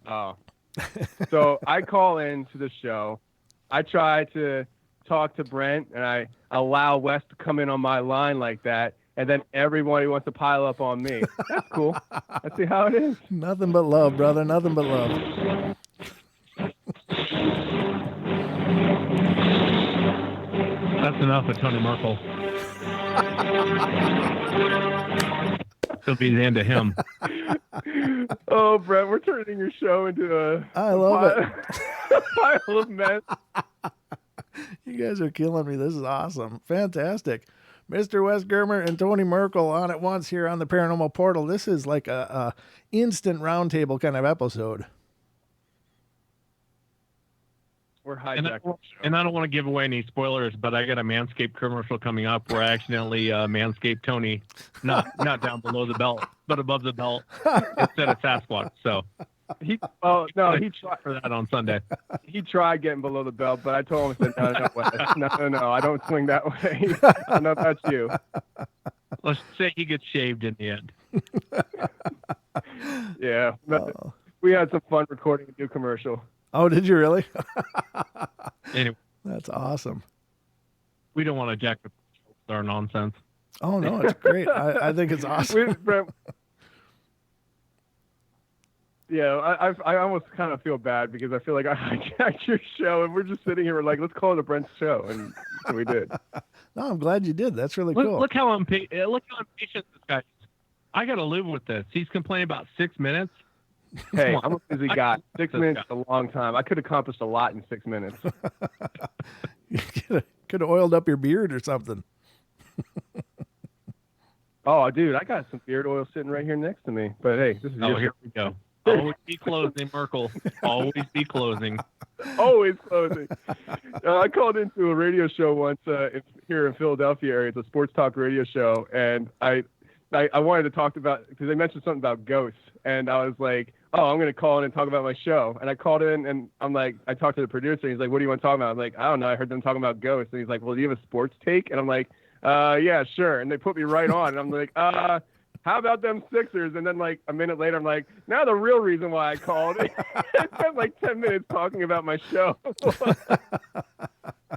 Oh. So I call into the show. I try to talk to Brent, and I allow Wes to come in on my line like that. and then everybody wants to pile up on me. That's cool. Let's see how it is. Nothing but love, brother. Nothing but love. That's enough of Tony Merkel. It'll be the end of him. Oh, Brett, we're turning your show into I love a pile of mess. You guys are killing me. This is awesome. Fantastic. Mr. Wes Germer and Tony Merkel on at once here on the Paranormal Portal. This is like a instant roundtable kind of episode. We're hijacking. And I don't want to give away any spoilers, but I got a Manscaped commercial coming up where I accidentally Manscaped Tony, not down below the belt, but above the belt instead of Sasquatch. So he tried for that on Sunday. He tried getting below the belt, but I told him, I said, no, I don't swing that way. I know that's you. Let's say he gets shaved in the end. Yeah. We had some fun recording a new commercial. Oh, did you really? Anyway, that's awesome. We don't want to jack with our nonsense. Oh, no, it's great. I think it's awesome. Yeah, I almost kind of feel bad because I feel like I hijacked your show, and we're just sitting here, we're like, let's call it a Brent's show, and so we did. No, I'm glad you did. That's really cool. Look how impatient this guy is. I got to live with this. He's complaining about 6 minutes. Hey, I'm a busy guy. 6 minutes is a long time. I could accomplish a lot in 6 minutes. You could have oiled up your beard or something. Oh, dude, I got some beard oil sitting right here next to me. But hey, this is here we go. Always be closing, Merkel. Always be closing. Always closing. I called into a radio show once here in Philadelphia area. It's a sports talk radio show, and I wanted to talk about, because they mentioned something about ghosts, and I was like, oh, I'm going to call in and talk about my show. And I called in, and I'm like, I talked to the producer, and he's like, what do you want to talk about? I was like, I don't know. I heard them talking about ghosts. And he's like, well, do you have a sports take? And I'm like, yeah, sure. And they put me right on. And I'm like, how about them Sixers? And then like a minute later, I'm like, now the real reason why I called. I spent like 10 minutes talking about my show.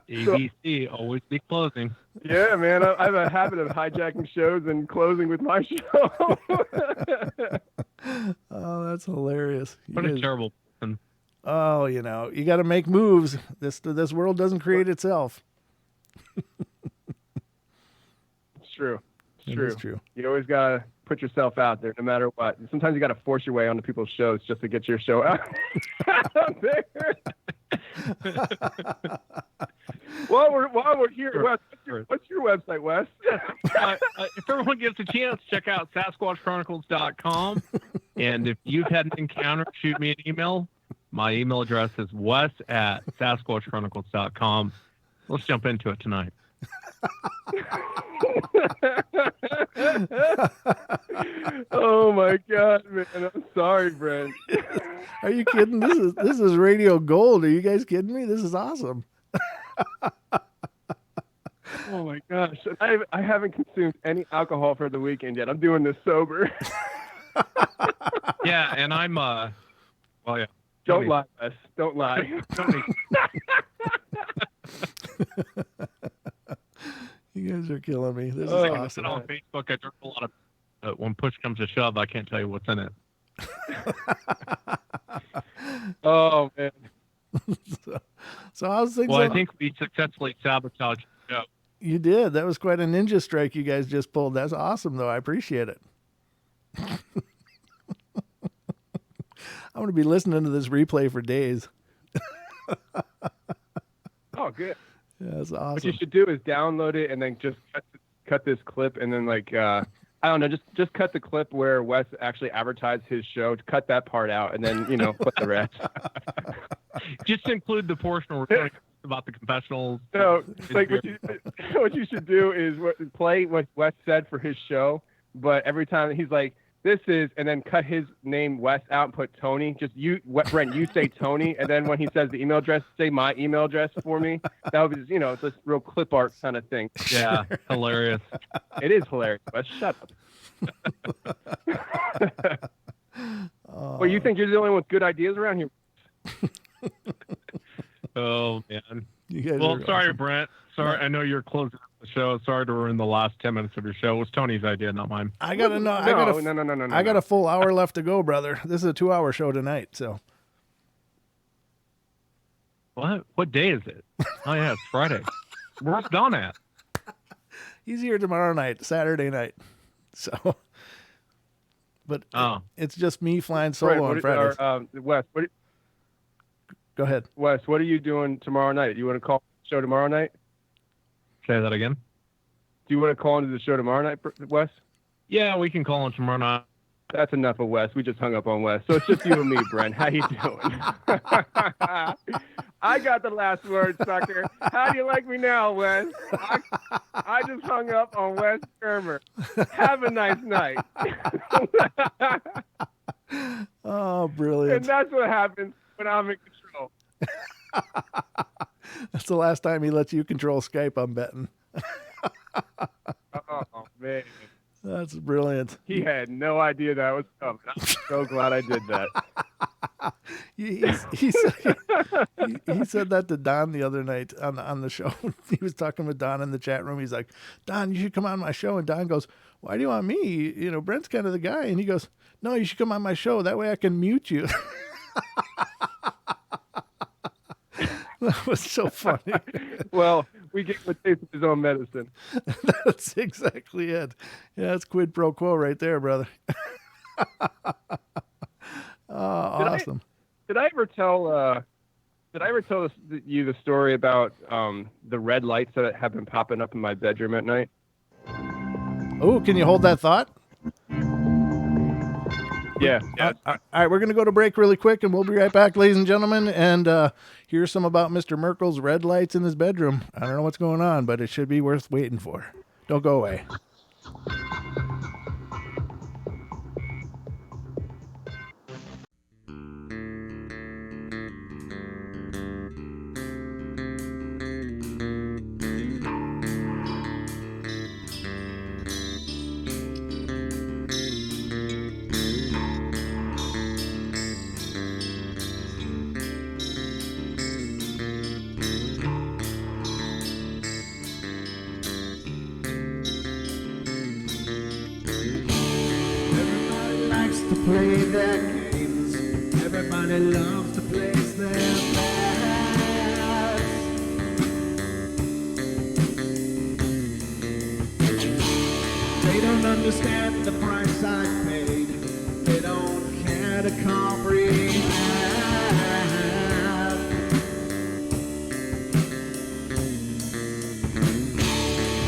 ABC, always be closing. Yeah, man. I have a habit of hijacking shows and closing with my show. Oh, that's hilarious. What a terrible person. Oh, you got to make moves. This world doesn't create itself. It's true. It is true. You always got to put yourself out there no matter what. Sometimes you got to force your way onto people's shows just to get your show out there. While we're here, Wes, what's your website, Wes? If everyone gets a chance, check out SasquatchChronicles.com. And if you've had an encounter, shoot me an email. My email address is wes@SasquatchChronicles.com. Let's jump into it tonight. Oh my God, man! I'm sorry, Brent. Are you kidding? This is radio gold. Are you guys kidding me? This is awesome. Oh my gosh! I haven't consumed any alcohol for the weekend yet. I'm doing this sober. Yeah, and I'm well, yeah. Don't lie, Wes. Don't lie. You guys are killing me. This is I awesome. said on Facebook, I drink a lot of. When push comes to shove, I can't tell you what's in it. Oh man. So how's things? Well, I think we successfully sabotaged the show. You did. That was quite a ninja strike you guys just pulled. That's awesome, though. I appreciate it. I'm going to be listening to this replay for days. Oh, good. Yeah, that's awesome. What you should do is download it and then just cut this clip, and then like I don't know, just cut the clip where Wes actually advertised his show. Cut that part out, and then put the rest. Just include the portion where we're talking about the confessionals. No, like what you should do is play what Wes said for his show, but every time he's like, this is, and then cut his name Wes out and put Tony. Just Brent, you say Tony, and then when he says the email address, say my email address for me. That would be, it's this real clip art kind of thing. Yeah, hilarious. It is hilarious, Wes. Shut up. Well, you think you're the only one with good ideas around here? Oh man. You guys Well, sorry, awesome. Brent. Sorry, I know you're closing up the show. Sorry to ruin the last 10 minutes of your show. It was Tony's idea, not mine. I gotta know. No. I got a full hour left to go, brother. This is a 2-hour show tonight, so. What day is it? Oh yeah, it's Friday. Where's Don at? He's here tomorrow night, Saturday night. So, but it's just me flying solo on Fridays. Wes, Go ahead. Wes, what are you doing tomorrow night? You want to call the show tomorrow night? Say that again. Do you want to call into the show tomorrow night, Wes? Yeah, we can call him tomorrow night. That's enough of Wes. We just hung up on Wes. So it's just you and me, Brent. How you doing? I got the last word, sucker. How do you like me now, Wes? I just hung up on Wes Kermer. Have a nice night. Oh, brilliant. And that's what happens when I'm in control. That's the last time he lets you control Skype, I'm betting. Oh, man. That's brilliant. He had no idea that was coming. I'm so glad I did that. He said that to Don the other night on the show. He was talking with Don in the chat room. He's like, Don, you should come on my show. And Don goes, why do you want me? You know, Brent's kind of the guy. And he goes, no, you should come on my show. That way I can mute you. That was so funny. Well, we get a taste of his own medicine. That's exactly it. Yeah, that's quid pro quo right there, brother. Awesome. Did I ever tell you the story about the red lights that have been popping up in my bedroom at night? Oh, can you hold that thought? Yeah. All right, we're going to go to break really quick, and we'll be right back, ladies and gentlemen, and hear some about Mr. Merkel's red lights in his bedroom. I don't know what's going on, but it should be worth waiting for. Don't go away. Play their games. Everybody loves to place their bets. They don't understand the price I paid. They don't care to comprehend.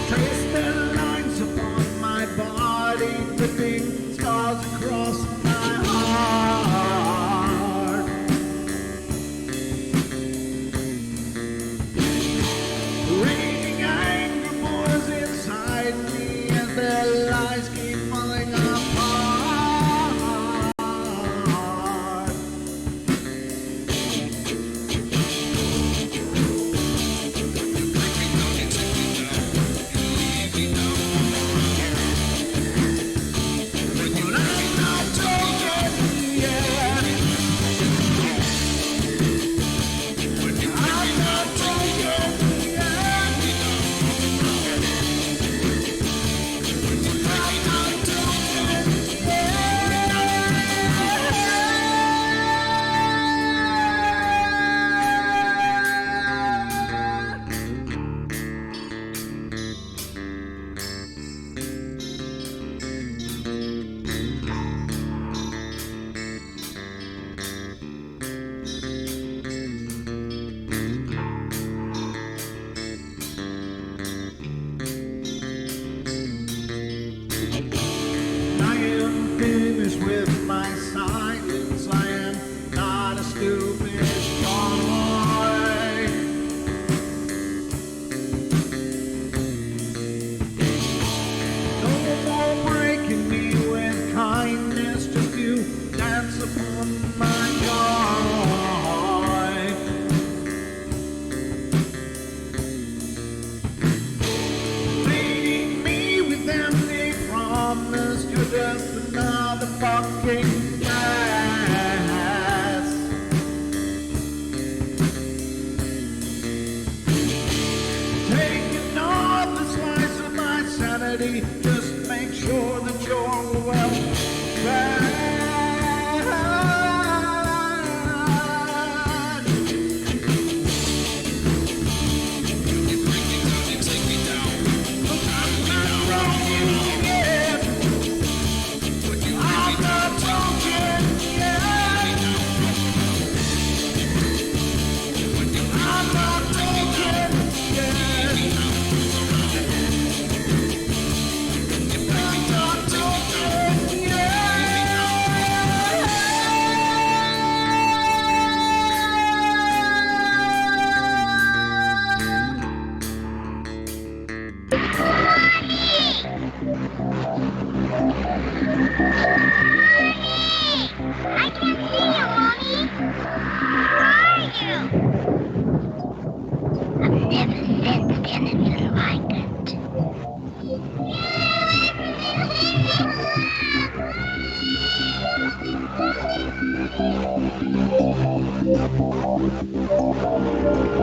Trace their lines upon my body, dripping scars across my heart. Raging anger boils inside me as their lies keep falling apart. When you learn not to never sensed anything like it.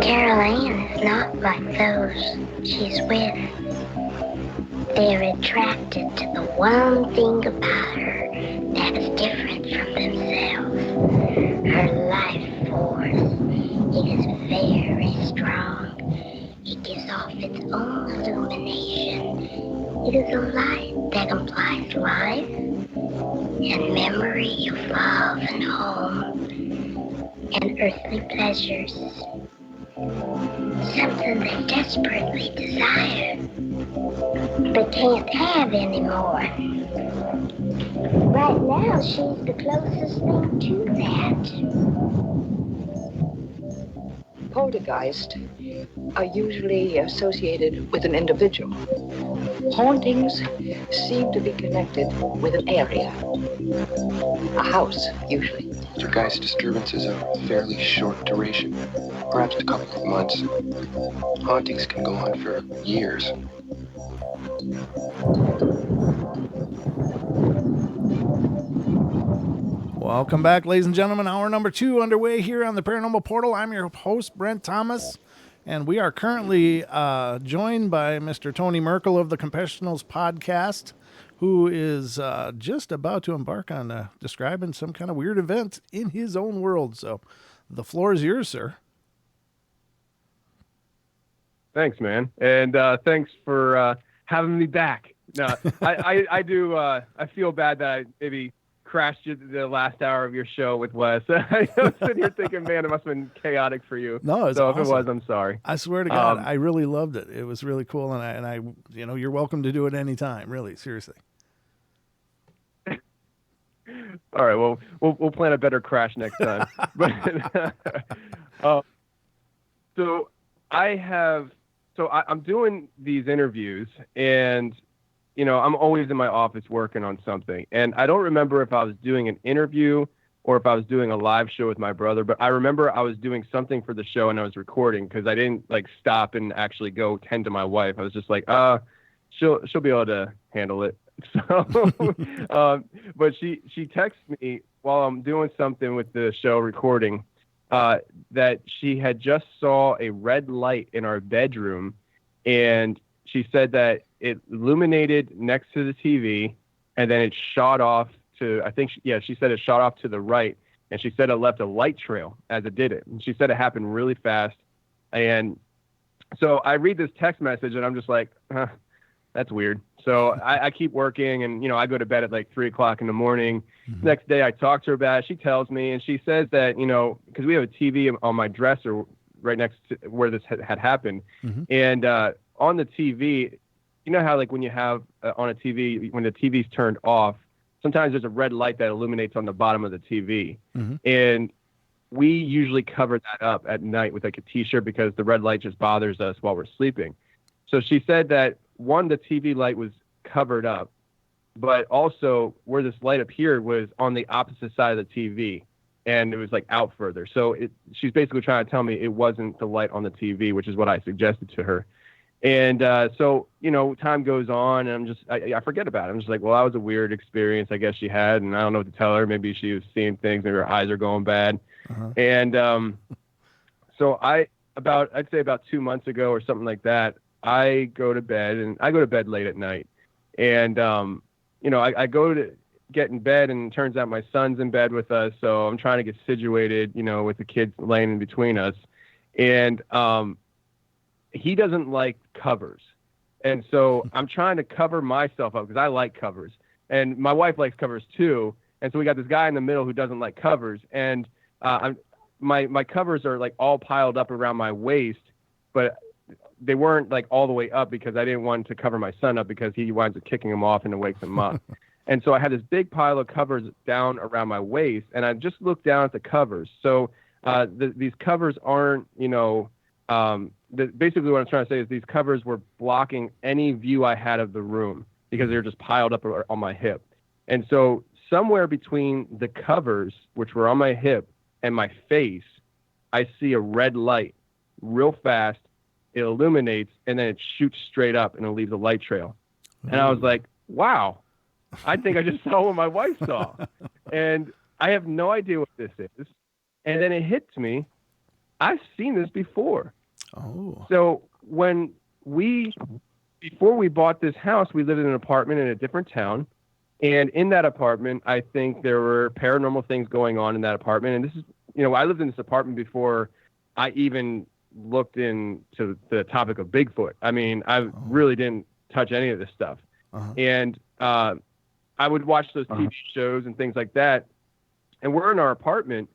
Carol Ann is not like those she's with. They're attracted to the one thing about her that's different from themselves. Her life force is very strong. It gives off its own illumination. It is a light that implies life and memory of love and home and earthly pleasures. Something they desperately desire, but can't have anymore. Right now, she's the closest thing to that. Poltergeists are usually associated with an individual. Hauntings seem to be connected with an area. A house, usually. Poltergeist disturbances are of fairly short duration, perhaps a couple of months. Hauntings can go on for years. Welcome back, ladies and gentlemen. Hour number 2 underway here on the Paranormal Portal. I'm your host, Brent Thomas, and we are currently joined by Mr. Tony Merkel of the Confessionals podcast, who is just about to embark on describing some kind of weird event in his own world. So the floor is yours, sir. Thanks, man. And thanks for having me back. No, I feel bad that I maybe crashed the last hour of your show with Wes. I was sitting here thinking, man, it must have been chaotic for you. No, it's so awesome. If it was, I'm sorry. I swear to God, I really loved it. It was really cool, and I, you know, you're welcome to do it anytime. Really, seriously. All right, well, we'll plan a better crash next time. But I'm doing these interviews, and you know, I'm always in my office working on something. And I don't remember if I was doing an interview or if I was doing a live show with my brother, but I remember I was doing something for the show and I was recording because I didn't like stop and actually go tend to my wife. I was just like, she'll be able to handle it. So, but she texted me while I'm doing something with the show recording, that she had just saw a red light in our bedroom, and she said that it illuminated next to the TV, and then it shot off to, she said it shot off to the right, and she said it left a light trail as it did it. And she said it happened really fast. And so I read this text message, and I'm just like, that's weird. So I keep working, and, you know, I go to bed at like 3 o'clock in the morning. Mm-hmm. Next day I talk to her about it. She tells me, and she says that, you know, because we have a TV on my dresser right next to where this had happened. Mm-hmm. And on the TV, you know how like when you have on a TV, when the TV's turned off, sometimes there's a red light that illuminates on the bottom of the TV. Mm-hmm. And we usually cover that up at night with like a t-shirt because the red light just bothers us while we're sleeping. So she said that one, the TV light was covered up, but also where this light appeared was on the opposite side of the TV, and it was like out further. So she's basically trying to tell me it wasn't the light on the TV, which is what I suggested to her. And so, you know, time goes on, and I forget about it. I'm just like, well, that was a weird experience, I guess she had, and I don't know what to tell her. Maybe she was seeing things, maybe her eyes are going bad. Uh-huh. And so I'd say about 2 months ago or something like that, I go to bed, and I go to bed late at night. And, you know, I go to get in bed, and it turns out my son's in bed with us. So I'm trying to get situated, you know, with the kids laying in between us. And he doesn't like covers. And so I'm trying to cover myself up because I like covers. And my wife likes covers too. And so we got this guy in the middle who doesn't like covers. And my covers are like all piled up around my waist, but they weren't like all the way up because I didn't want to cover my son up because he winds up kicking him off and it wakes him up. And so I had this big pile of covers down around my waist, and I just looked down at the covers. So these covers aren't, you know, basically what I'm trying to say is these covers were blocking any view I had of the room because they were just piled up on my hip. And so somewhere between the covers, which were on my hip, and my face, I see a red light real fast it illuminates, and then it shoots straight up, and it leaves a light trail. And I was like, wow, I think I just saw what my wife saw. And I have no idea what this is. And then it hits me, I've seen this before. Oh. So before we bought this house, we lived in an apartment in a different town. And in that apartment, I think there were paranormal things going on in that apartment. And this is, I lived in this apartment before I even looked into the topic of Bigfoot. I mean, I really didn't touch any of this stuff. And I would watch those TV shows and things like that. And we're in our apartment,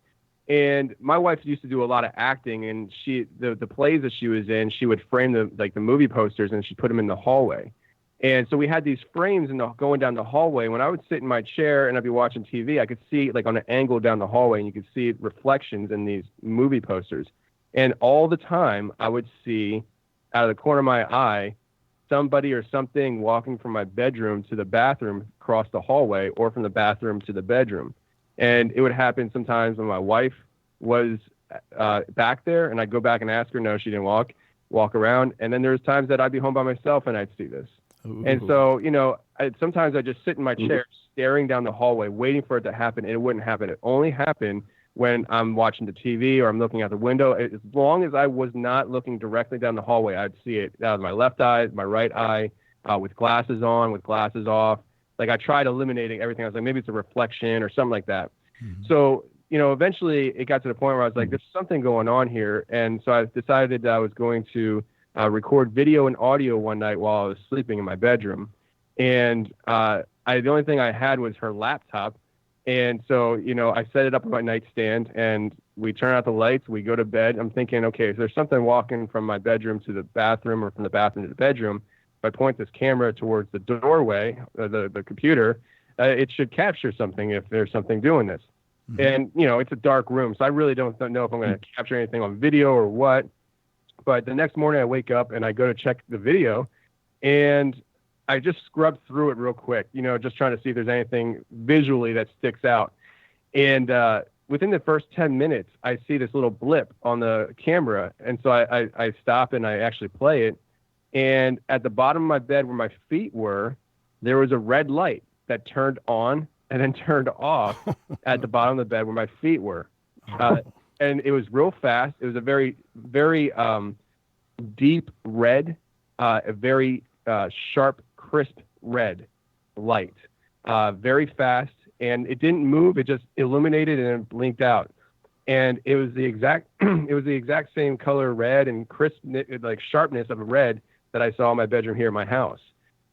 and my wife used to do a lot of acting, and the plays that she was in, she would frame the movie posters, and she'd put them in the hallway. And so we had these frames going down the hallway. When I would sit in my chair and I'd be watching TV, I could see like on an angle down the hallway, and you could see reflections in these movie posters. And all the time I would see out of the corner of my eye, somebody or something walking from my bedroom to the bathroom across the hallway, or from the bathroom to the bedroom. And it would happen sometimes when my wife was back there, and I'd go back and ask her. No, she didn't walk around. And then there's times that I'd be home by myself and I'd see this. Ooh. And so, sometimes I just sit in my chair staring down the hallway, waiting for it to happen, and it wouldn't happen. It only happened when I'm watching the TV or I'm looking out the window. As long as I was not looking directly down the hallway, I'd see it out of my left eye, my right eye, with glasses on, with glasses off. Like, I tried eliminating everything. I was like, maybe it's a reflection or something like that. Mm-hmm. So, eventually it got to the point where I was like, there's something going on here. And so I decided that I was going to record video and audio one night while I was sleeping in my bedroom. And the only thing I had was her laptop. And so, I set it up on my nightstand, and we turn out the lights, we go to bed. I'm thinking, okay, if there's something walking from my bedroom to the bathroom, or from the bathroom to the bedroom, if I point this camera towards the doorway, the computer, it should capture something if there's something doing this. Mm-hmm. And, it's a dark room, so I really don't know if I'm going to capture anything on video or what. But the next morning I wake up and I go to check the video, and I just scrubbed through it real quick, just trying to see if there's anything visually that sticks out. And within the first 10 minutes, I see this little blip on the camera. And so I stop and I actually play it. And at the bottom of my bed where my feet were, there was a red light that turned on and then turned off at the bottom of the bed where my feet were. And it was real fast. It was a very, very deep red, a very sharp, crisp red light, very fast. And it didn't move. It just illuminated and it blinked out. And it was the exact same color red and crisp, like sharpness of a red that I saw in my bedroom here in my house.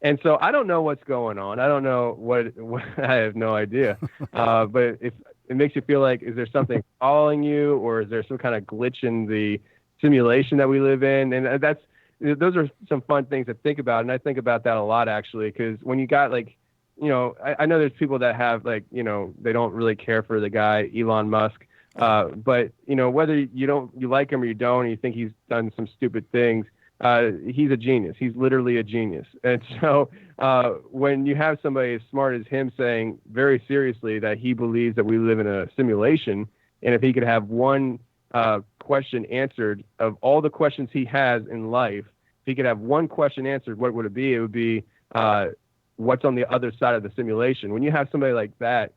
And so I don't know what's going on. I don't know what I have no idea. But if it makes you feel like, is there something following you, or is there some kind of glitch in the simulation that we live in? And those are some fun things to think about. And I think about that a lot, actually, because when you got I know there's people that have they don't really care for the guy, Elon Musk. But whether you like him or you don't, and you think he's done some stupid things, he's a genius. He's literally a genius. And so when you have somebody as smart as him saying very seriously that he believes that we live in a simulation, and if he could have one question answered of all the questions he has in life, if he could have one question answered, what would it be? It would be what's on the other side of the simulation. When you have somebody like that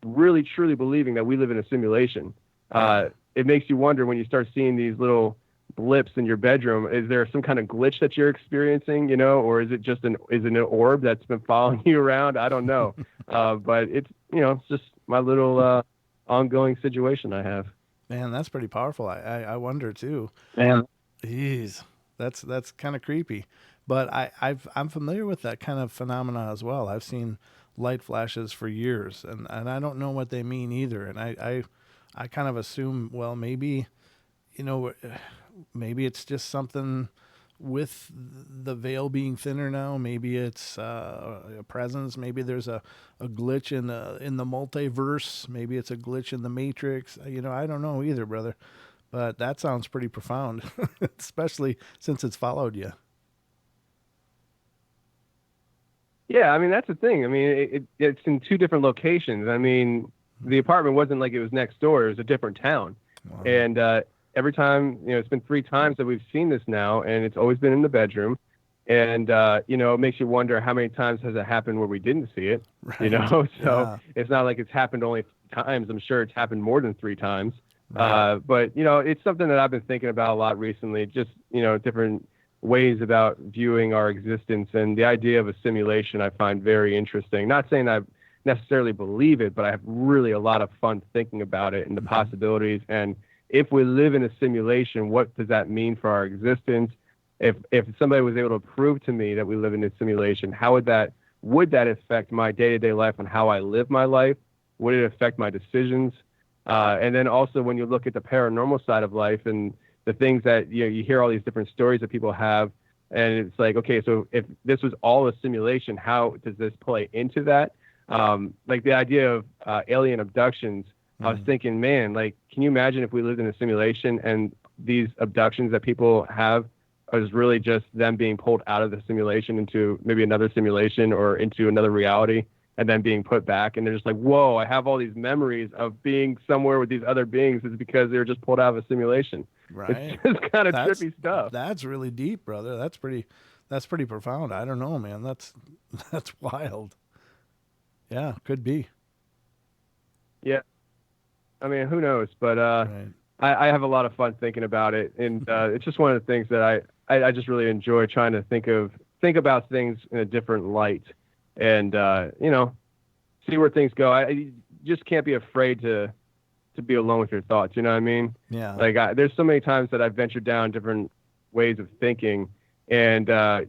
really truly believing that we live in a simulation, it makes you wonder, when you start seeing these little blips in your bedroom, is there some kind of glitch that you're experiencing, or is it just an orb that's been following you around? I don't know. But it's just my little ongoing situation I have. Man, that's pretty powerful. I wonder too. Man, jeez, that's kind of creepy. But I'm familiar with that kind of phenomena as well. I've seen light flashes for years, and I don't know what they mean either. And I kind of assume, well, maybe it's just something with the veil being thinner now. Maybe it's a presence. Maybe there's a glitch in the multiverse. Maybe it's a glitch in the Matrix. I don't know either, brother. But that sounds pretty profound, especially since it's followed you. Yeah, I mean, that's the thing. I mean, it's in two different locations. I mean, the apartment wasn't like it was next door. It was a different town. Wow. And every time, it's been 3 times that we've seen this now, and it's always been in the bedroom. And, it makes you wonder how many times has it happened where we didn't see it, Right. So Yeah. it's not like it's happened only 3 times. I'm sure it's happened more than 3 times. Right. But, it's something that I've been thinking about a lot recently, just, different ways about viewing our existence, and the idea of a simulation I find very interesting. Not saying I necessarily believe it, but I have really a lot of fun thinking about it and the possibilities. And if we live in a simulation, what does that mean for our existence? If somebody was able to prove to me that we live in a simulation, how would that affect my day-to-day life and how I live my life? Would it affect my decisions? And then also when you look at the paranormal side of life and the things that, you hear all these different stories that people have, and it's like, okay, so if this was all a simulation, how does this play into that? Like the idea of alien abductions, I was thinking, man, like, can you imagine if we lived in a simulation and these abductions that people have is really just them being pulled out of the simulation into maybe another simulation or into another reality and then being put back. And they're just like, whoa, I have all these memories of being somewhere with these other beings. It's because they were just pulled out of a simulation. Right. It's just kind of trippy stuff. That's really deep, brother. That's pretty profound. I don't know, man. That's wild. Yeah, could be. Yeah. I mean, who knows? But Right. I have a lot of fun thinking about it. And it's just one of the things that I just really enjoy trying to think about things in a different light and, see where things go. I just can't be afraid to be alone with your thoughts. You know what I mean? Yeah. Like there's so many times that I've ventured down different ways of thinking, and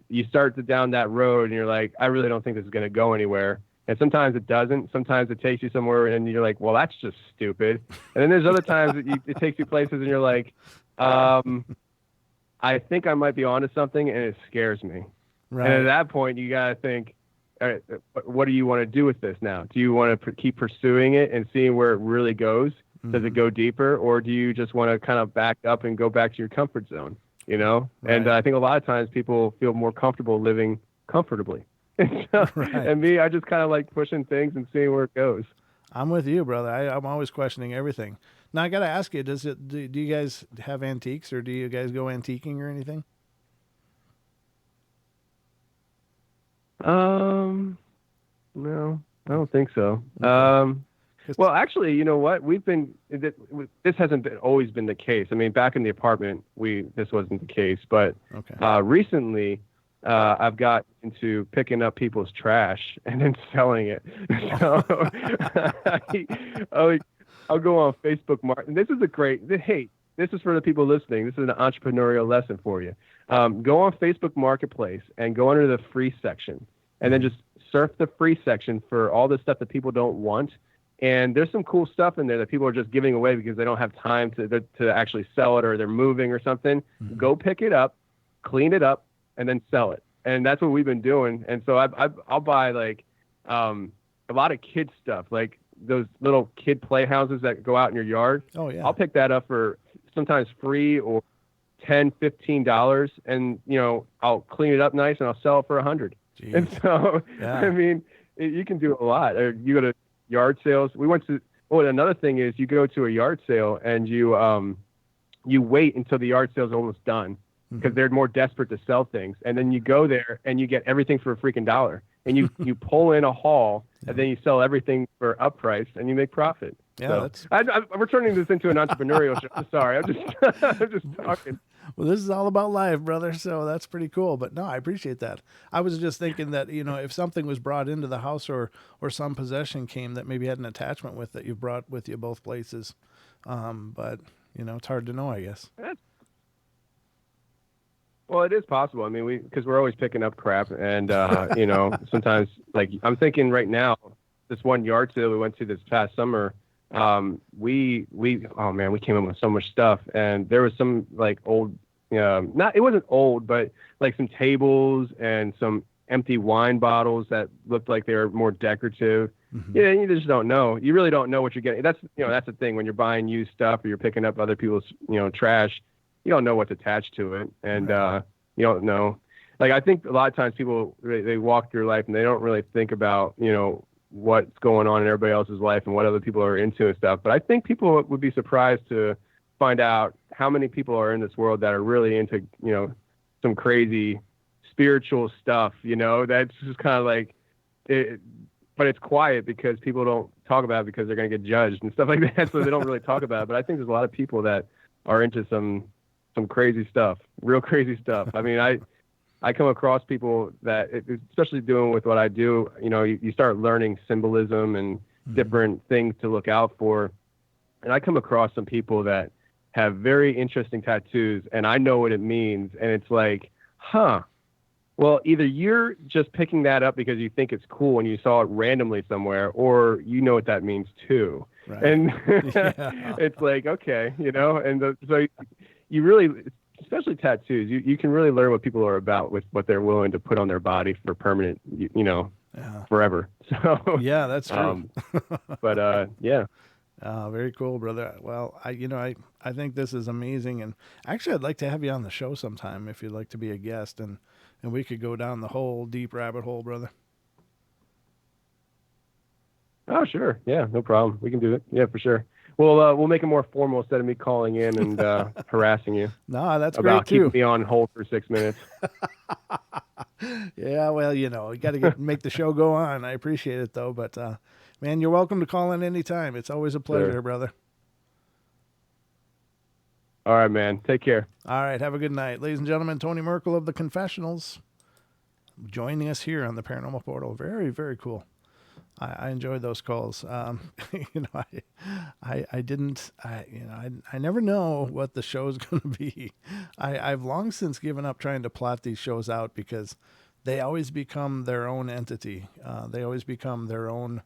you start down that road and you're like, I really don't think this is going to go anywhere. And sometimes it doesn't. Sometimes it takes you somewhere and you're like, well, that's just stupid. And then there's other times that it takes you places and you're like, I think I might be onto something, and it scares me. Right. And at that point, you got to think, all right, what do you want to do with this now? Do you want to keep pursuing it and seeing where it really goes? Does it go deeper, or do you just want to kind of back up and go back to your comfort zone? Right. And I think a lot of times people feel more comfortable living comfortably. Right. And me, I just kind of like pushing things and seeing where it goes. I'm with you, brother. I'm always questioning everything. Now I got to ask you, do you guys have antiques, or do you guys go antiquing or anything? No, I don't think so. Okay. Well, actually, you know what? This hasn't always been the case. I mean, back in the apartment, this wasn't the case, but Okay. recently, I've got into picking up people's trash and then selling it. So I'll go on Facebook Market. This is for the people listening. This is an entrepreneurial lesson for you. Go on Facebook Marketplace and go under the free section, and then just surf the free section for all the stuff that people don't want. And there's some cool stuff in there that people are just giving away because they don't have time to actually sell it, or they're moving or something. Mm-hmm. Go pick it up, clean it up, and then sell it. And that's what we've been doing. And so I'll buy like a lot of kid stuff, like those little kid playhouses that go out in your yard. Oh yeah. I'll pick that up for sometimes free or $10, $15, and I'll clean it up nice and I'll sell it for $100. Jeez. And so Yeah. I mean, you can do a lot. Or you go to yard sales. We went to. Oh, and another thing is you go to a yard sale and you wait until the yard sale's almost done because they're more desperate to sell things, and then you go there and you get everything for a freaking $1, and you pull in a haul, and then you sell everything for up price and you make profit. Yeah, so I'm turning this into an entrepreneurial show. Sorry, I'm just talking. Well, this is all about life, brother. So that's pretty cool. But no, I appreciate that. I was just thinking that, if something was brought into the house or some possession came that maybe had an attachment with that you brought with you both places. But, it's hard to know, I guess. Well, it is possible. I mean, because we're always picking up crap, and sometimes, like, I'm thinking right now, this one yard sale we went to this past summer, we came up with so much stuff, and there was some like old, it wasn't old, but like some tables and some empty wine bottles that looked like they were more decorative. Mm-hmm. Yeah, you just don't know. You really don't know what you're getting. That's the thing when you're buying used stuff or you're picking up other people's trash. You don't know what's attached to it, and you don't know. Like, I think a lot of times people they walk through life and they don't really think about what's going on in everybody else's life and what other people are into and stuff. But I think people would be surprised to find out how many people are in this world that are really into, some crazy spiritual stuff, that's just kind of like it, but it's quiet because people don't talk about it because they're going to get judged and stuff like that. So they don't really talk about it. But I think there's a lot of people that are into some crazy stuff, real crazy stuff. I mean, I come across people that, especially doing with what I do, you start learning symbolism and different things to look out for. And I come across some people that have very interesting tattoos, and I know what it means. And it's like, well, either you're just picking that up because you think it's cool and you saw it randomly somewhere, or you know what that means too. Right. And it's like, okay, and so you really, especially tattoos, you can really learn what people are about with what they're willing to put on their body for permanent, forever. So yeah, that's true. But yeah. Very cool, brother. Well, I think this is amazing, and actually, I'd like to have you on the show sometime if you'd like to be a guest, and we could go down the whole deep rabbit hole, brother. Oh, sure. Yeah, no problem. We can do it. Yeah, for sure. We'll make it more formal instead of me calling in and harassing you. No, that's about great too. Keeping me on hold for 6 minutes. Yeah, well, you got to make the show go on. I appreciate it though, but man, you're welcome to call in anytime. It's always a pleasure, Sure. brother. All right, man. Take care. All right, have a good night. Ladies and gentlemen, Tony Merkel of the Confessionals joining us here on the Paranormal Portal. Very, very cool. I enjoyed those calls. I never know what the show's going to be. I've long since given up trying to plot these shows out because they always become their own entity. They always become their own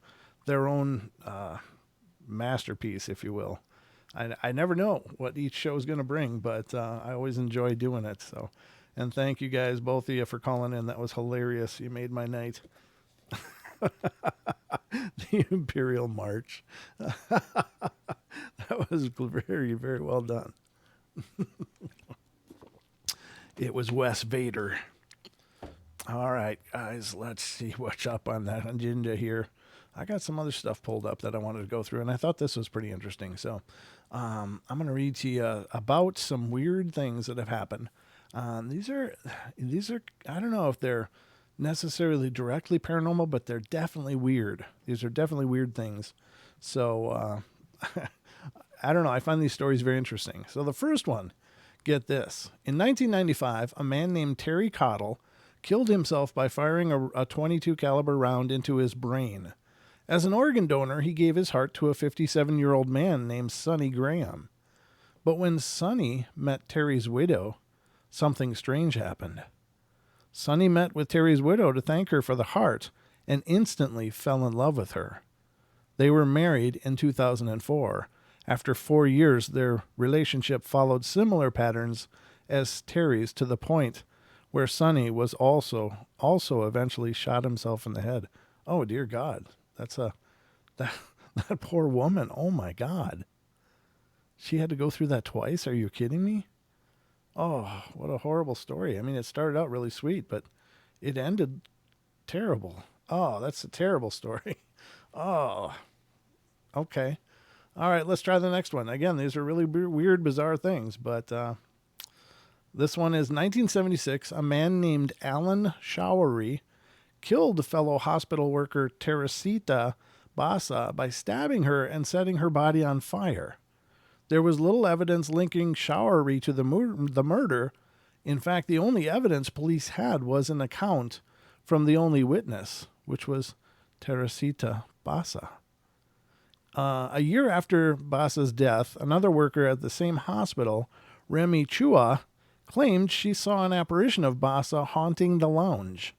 masterpiece, if you will. I never know what each show is going to bring, but I always enjoy doing it. So, and thank you guys, both of you, for calling in. That was hilarious. You made my night. The Imperial March. That was very, very well done. It was Wes Vader. All right, guys, let's see what's up on that agenda here. I got some other stuff pulled up that I wanted to go through, and I thought this was pretty interesting. So I'm going to read to you about some weird things that have happened. These are, I don't know if they're necessarily directly paranormal, but they're definitely weird. These are definitely weird things. So I don't know. I find these stories very interesting. So the first one, get this. In 1995, a man named Terry Cottle killed himself by firing a .22 caliber round into his brain. As an organ donor, he gave his heart to a 57-year-old man named Sonny Graham. But when Sonny met Terry's widow, something strange happened. Sonny met with Terry's widow to thank her for the heart and instantly fell in love with her. They were married in 2004. After 4 years, their relationship followed similar patterns as Terry's, to the point where Sonny was also eventually shot himself in the head. Oh, dear God. That poor woman. Oh, my God. She had to go through that twice? Are you kidding me? Oh, what a horrible story. I mean, it started out really sweet, but it ended terrible. Oh, that's a terrible story. Oh, okay. All right, let's try the next one. Again, these are really weird, bizarre things, but this one is 1976. A man named Alan Showery killed fellow hospital worker Teresita Basa by stabbing her and setting her body on fire. There was little evidence linking Showery to the murder. In fact, the only evidence police had was an account from the only witness, which was Teresita Basa. A year after Basa's death, another worker at the same hospital, Remy Chua, claimed she saw an apparition of Basa haunting the lounge.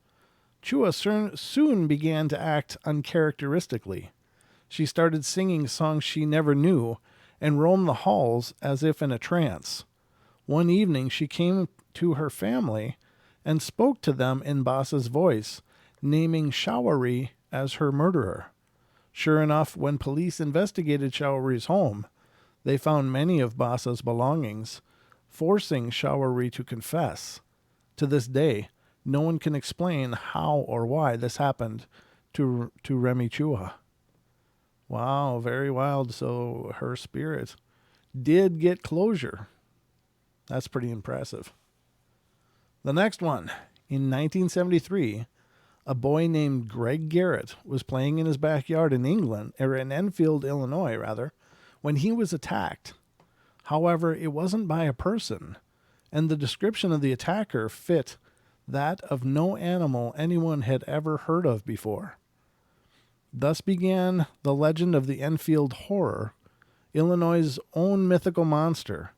Chua soon began to act uncharacteristically. She started singing songs she never knew and roamed the halls as if in a trance. One evening, she came to her family and spoke to them in Basa's voice, naming Showery as her murderer. Sure enough, when police investigated Showery's home, they found many of Basa's belongings, forcing Showery to confess. To this day, no one can explain how or why this happened to Remy Chua. Wow, very wild. So her spirit did get closure. That's pretty impressive. The next one, in 1973, a boy named Greg Garrett was playing in his backyard in England, or in Enfield, Illinois, rather, when he was attacked. However, it wasn't by a person, and the description of the attacker fit that of no animal anyone had ever heard of before. Thus began the legend of the Enfield Horror, Illinois' own mythical monster.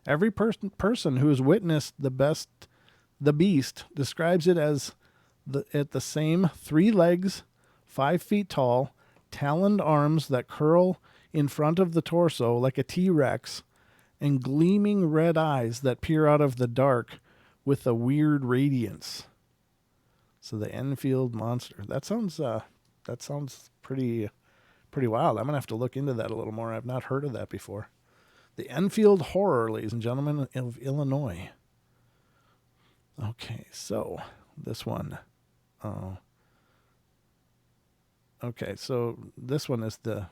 Every person who has witnessed the beast describes it as the same 3 legs, 5 feet tall, taloned arms that curl in front of the torso like a T-Rex, and gleaming red eyes that peer out of the dark with a weird radiance. So the Enfield monster. That sounds pretty wild. I'm gonna have to look into that a little more. I've not heard of that before. The Enfield Horror, ladies and gentlemen, of Illinois. Okay, so this one. Okay, so this one is the...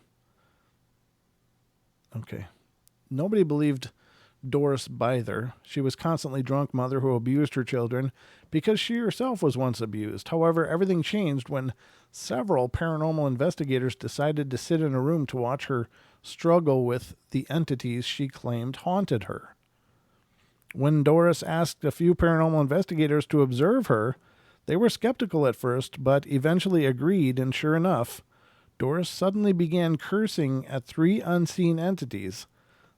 Okay. Nobody believed Doris Byther. She was constantly drunk mother who abused her children because she herself was once abused. However, everything changed when several paranormal investigators decided to sit in a room to watch her struggle with the entities she claimed haunted her. When Doris asked a few paranormal investigators to observe her, they were skeptical at first, but eventually agreed, and sure enough, Doris suddenly began cursing at 3 unseen entities.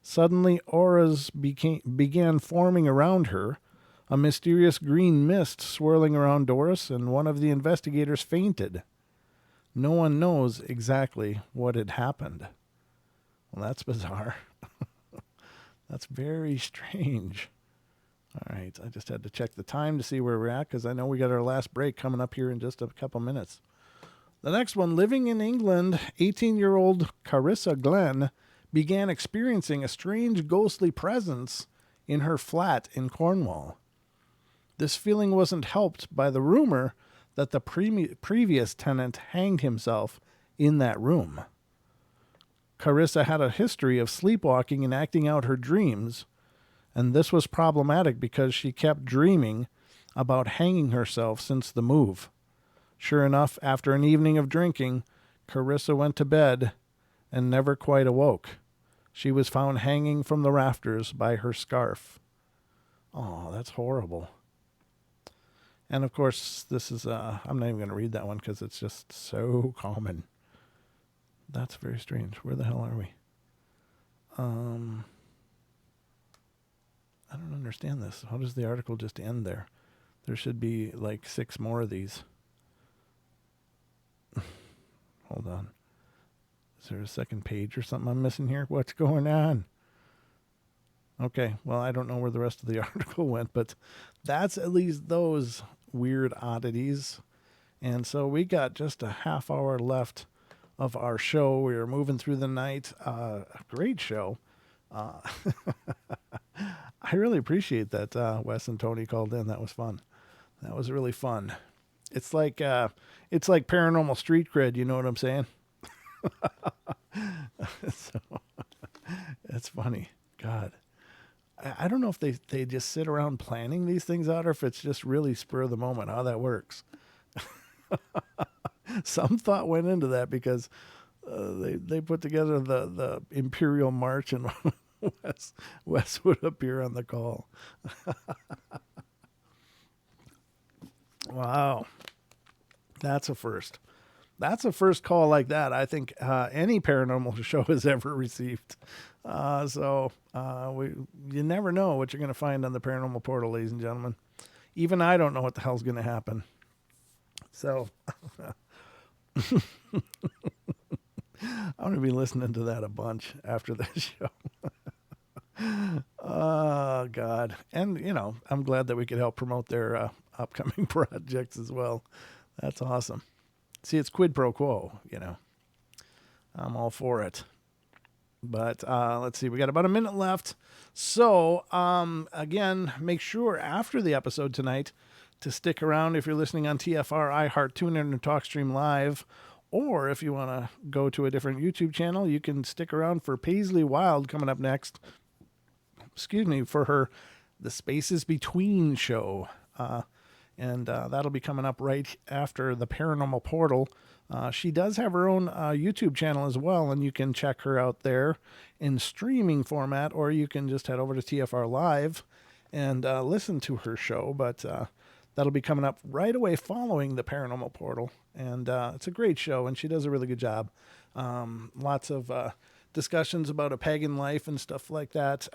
Suddenly, auras began forming around her, a mysterious green mist swirling around Doris, and one of the investigators fainted. No one knows exactly what had happened. Well, that's bizarre. That's very strange. All right, I just had to check the time to see where we're at, because I know we got our last break coming up here in just a couple minutes. The next one, living in England, 18-year-old Carissa Glenn began experiencing a strange ghostly presence in her flat in Cornwall. This feeling wasn't helped by the rumor that the previous tenant hanged himself in that room. Carissa had a history of sleepwalking and acting out her dreams, and this was problematic because she kept dreaming about hanging herself since the move. Sure enough, after an evening of drinking, Carissa went to bed and never quite awoke. She was found hanging from the rafters by her scarf. Oh, that's horrible. And of course, this is, I'm not even going to read that one because it's just so common. That's very strange. Where the hell are we? I don't understand this. How does the article just end there? There should be like 6 more of these. Hold on. Is there a second page or something I'm missing here? What's going on? Okay, well, I don't know where the rest of the article went, but that's at least those weird oddities. And so we got just a half hour left of our show. We are moving through the night. A great show. I really appreciate that Wes and Tony called in. That was fun. That was really fun. It's like paranormal street cred. You know what I'm saying? So, it's funny. God, I don't know if they just sit around planning these things out, or if it's just really spur of the moment how that works. Some thought went into that because they put together the Imperial March, and Wes would appear on the call. Wow, that's a first. That's a first call like that I think any paranormal show has ever received. So you never know what you're going to find on the Paranormal Portal, ladies and gentlemen. Even I don't know what the hell's going to happen. So I'm going to be listening to that a bunch after this show. Oh, God. And, I'm glad that we could help promote their upcoming projects as well. That's awesome. See, it's quid pro quo, I'm all for it. But let's see, we got about a minute left. So, again, make sure after the episode tonight to stick around if you're listening on TFR, iHeart, TuneIn, and TalkStream Live, Or if you want to go to a different YouTube channel, you can stick around for Paisley Wild coming up next. Excuse me, for her The Spaces Between show. And that'll be coming up right after the Paranormal Portal. She does have her own YouTube channel as well, and you can check her out there in streaming format, or you can just head over to TFR Live and listen to her show. But that'll be coming up right away following the Paranormal Portal. And it's a great show, and she does a really good job. Lots of discussions about a pagan life and stuff like that.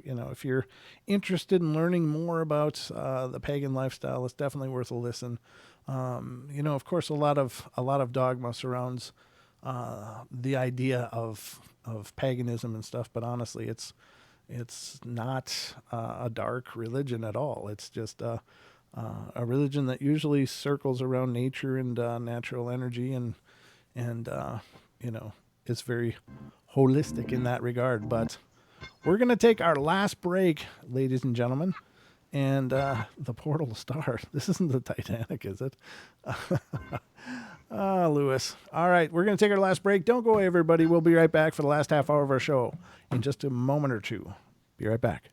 If you're interested in learning more about the pagan lifestyle, it's definitely worth a listen. Of course, a lot of dogma surrounds the idea of paganism and stuff, but honestly, it's not a dark religion at all. It's just a religion that usually circles around nature and natural energy, and it's very holistic in that regard. But we're going to take our last break, ladies and gentlemen, and the portal will start. This isn't the Titanic, is it? Lewis. All right, we're going to take our last break. Don't go away, everybody. We'll be right back for the last half hour of our show in just a moment or two. Be right back.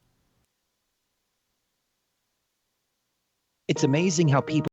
It's amazing how people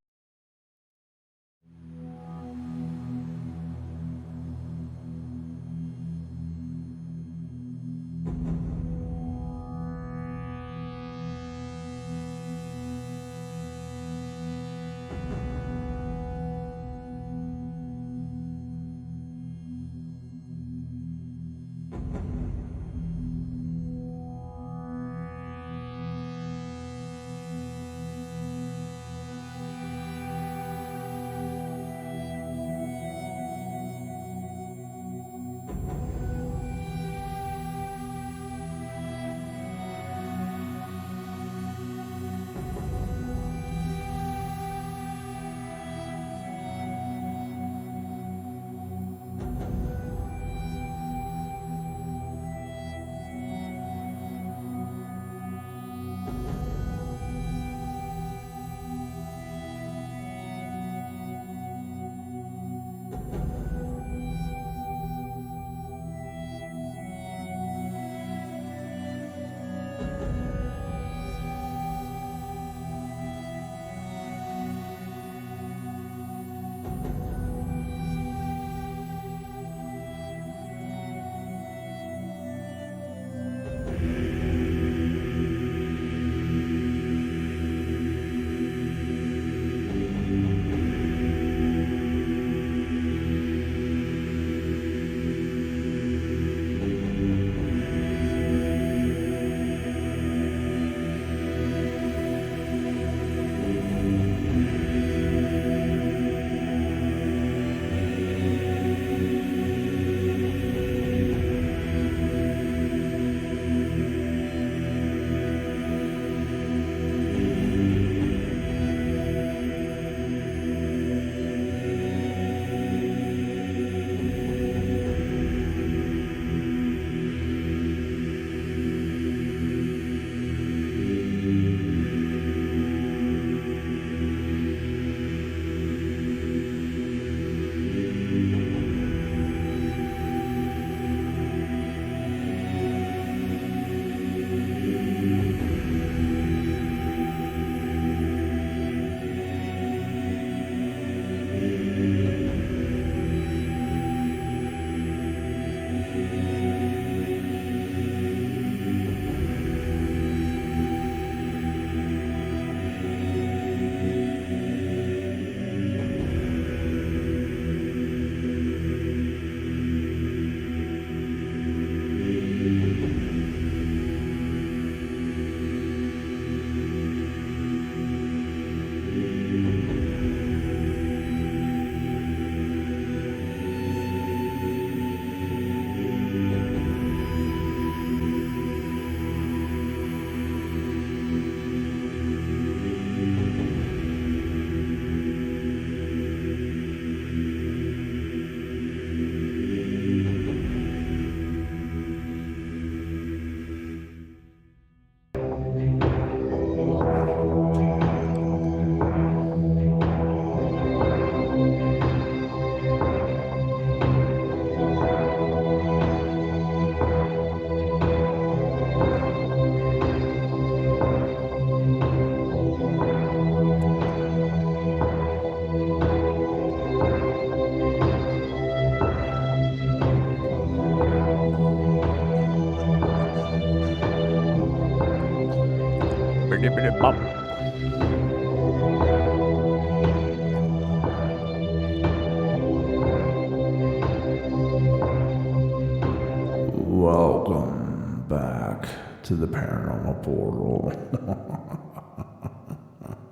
to the Paranormal Portal.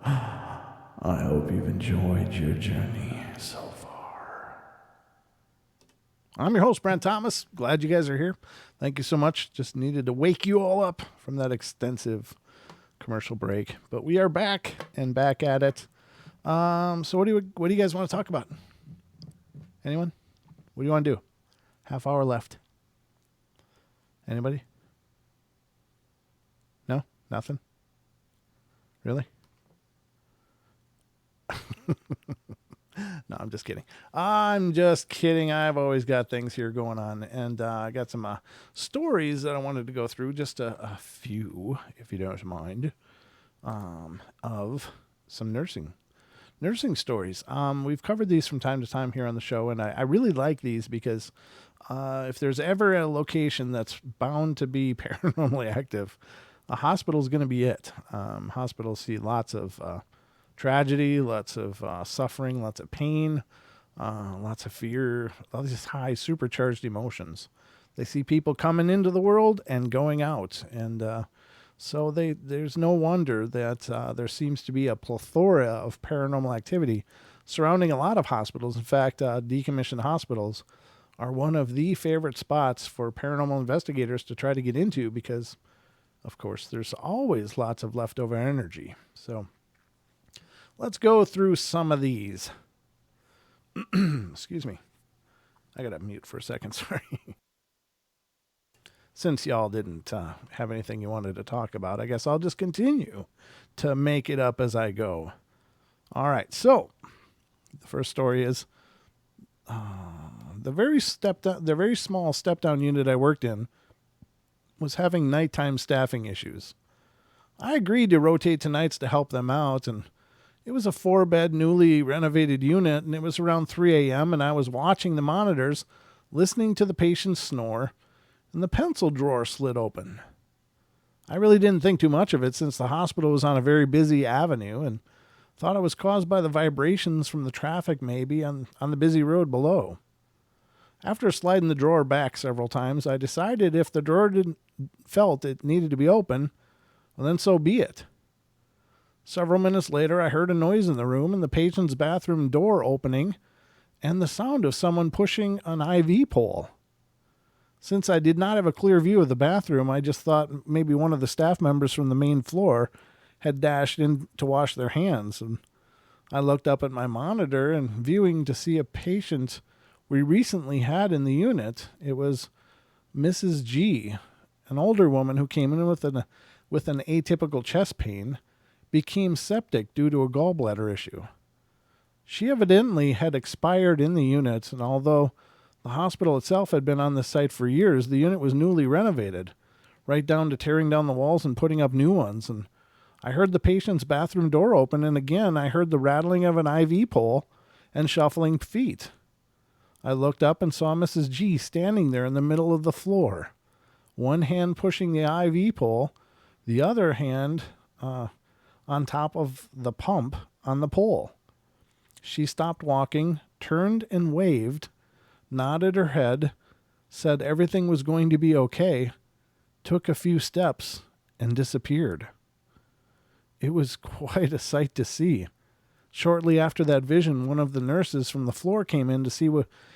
I hope you've enjoyed your journey so far. I'm your host, Brent Thomas. Glad you guys are here. Thank you so much. Just needed to wake you all up from that extensive commercial break. But we are back and back at it. So what do you guys want to talk about? Anyone? What do you want to do? Half hour left. Anybody? No? Nothing? Really? No, I'm just kidding. I'm just kidding. I've always got things here going on. And I got some stories that I wanted to go through. Just a few, if you don't mind, of some nursing stories. We've covered these from time to time here on the show. And I really like these because if there's ever a location that's bound to be paranormally active, a hospital is going to be it. Hospitals see lots of tragedy, lots of suffering, lots of pain, lots of fear, all these high supercharged emotions. They see people coming into the world and going out. And so there's no wonder that there seems to be a plethora of paranormal activity surrounding a lot of hospitals. In fact, decommissioned hospitals are one of the favorite spots for paranormal investigators to try to get into because, of course, there's always lots of leftover energy. So let's go through some of these. Excuse me. I got to mute for a second. Sorry. Since y'all didn't have anything you wanted to talk about, I guess I'll just continue to make it up as I go. All right. So the first story is the very small step-down unit I worked in was having nighttime staffing issues. I agreed to rotate to nights to help them out, and it was a 4-bed, newly renovated unit, and it was around 3 a.m., and I was watching the monitors, listening to the patients snore, and the pencil drawer slid open. I really didn't think too much of it since the hospital was on a very busy avenue, and thought it was caused by the vibrations from the traffic maybe on the busy road below. After sliding the drawer back several times, I decided if the drawer felt it needed to be open, well, then so be it. Several minutes later, I heard a noise in the room and the patient's bathroom door opening and the sound of someone pushing an IV pole. Since I did not have a clear view of the bathroom, I just thought maybe one of the staff members from the main floor had dashed in to wash their hands. And I looked up at my monitor and viewing to see a patient we recently had in the unit. It was Mrs. G, an older woman who came in with an atypical chest pain, became septic due to a gallbladder issue. She evidently had expired in the unit, and although the hospital itself had been on the site for years, the unit was newly renovated, right down to tearing down the walls and putting up new ones. And I heard the patient's bathroom door open, and again I heard the rattling of an IV pole and shuffling feet. I looked up and saw Mrs. G standing there in the middle of the floor, one hand pushing the IV pole, the other hand on top of the pump on the pole. She stopped walking, turned and waved, nodded her head, said everything was going to be okay, took a few steps, and disappeared. It was quite a sight to see. Shortly after that vision, one of the nurses from the floor came in to see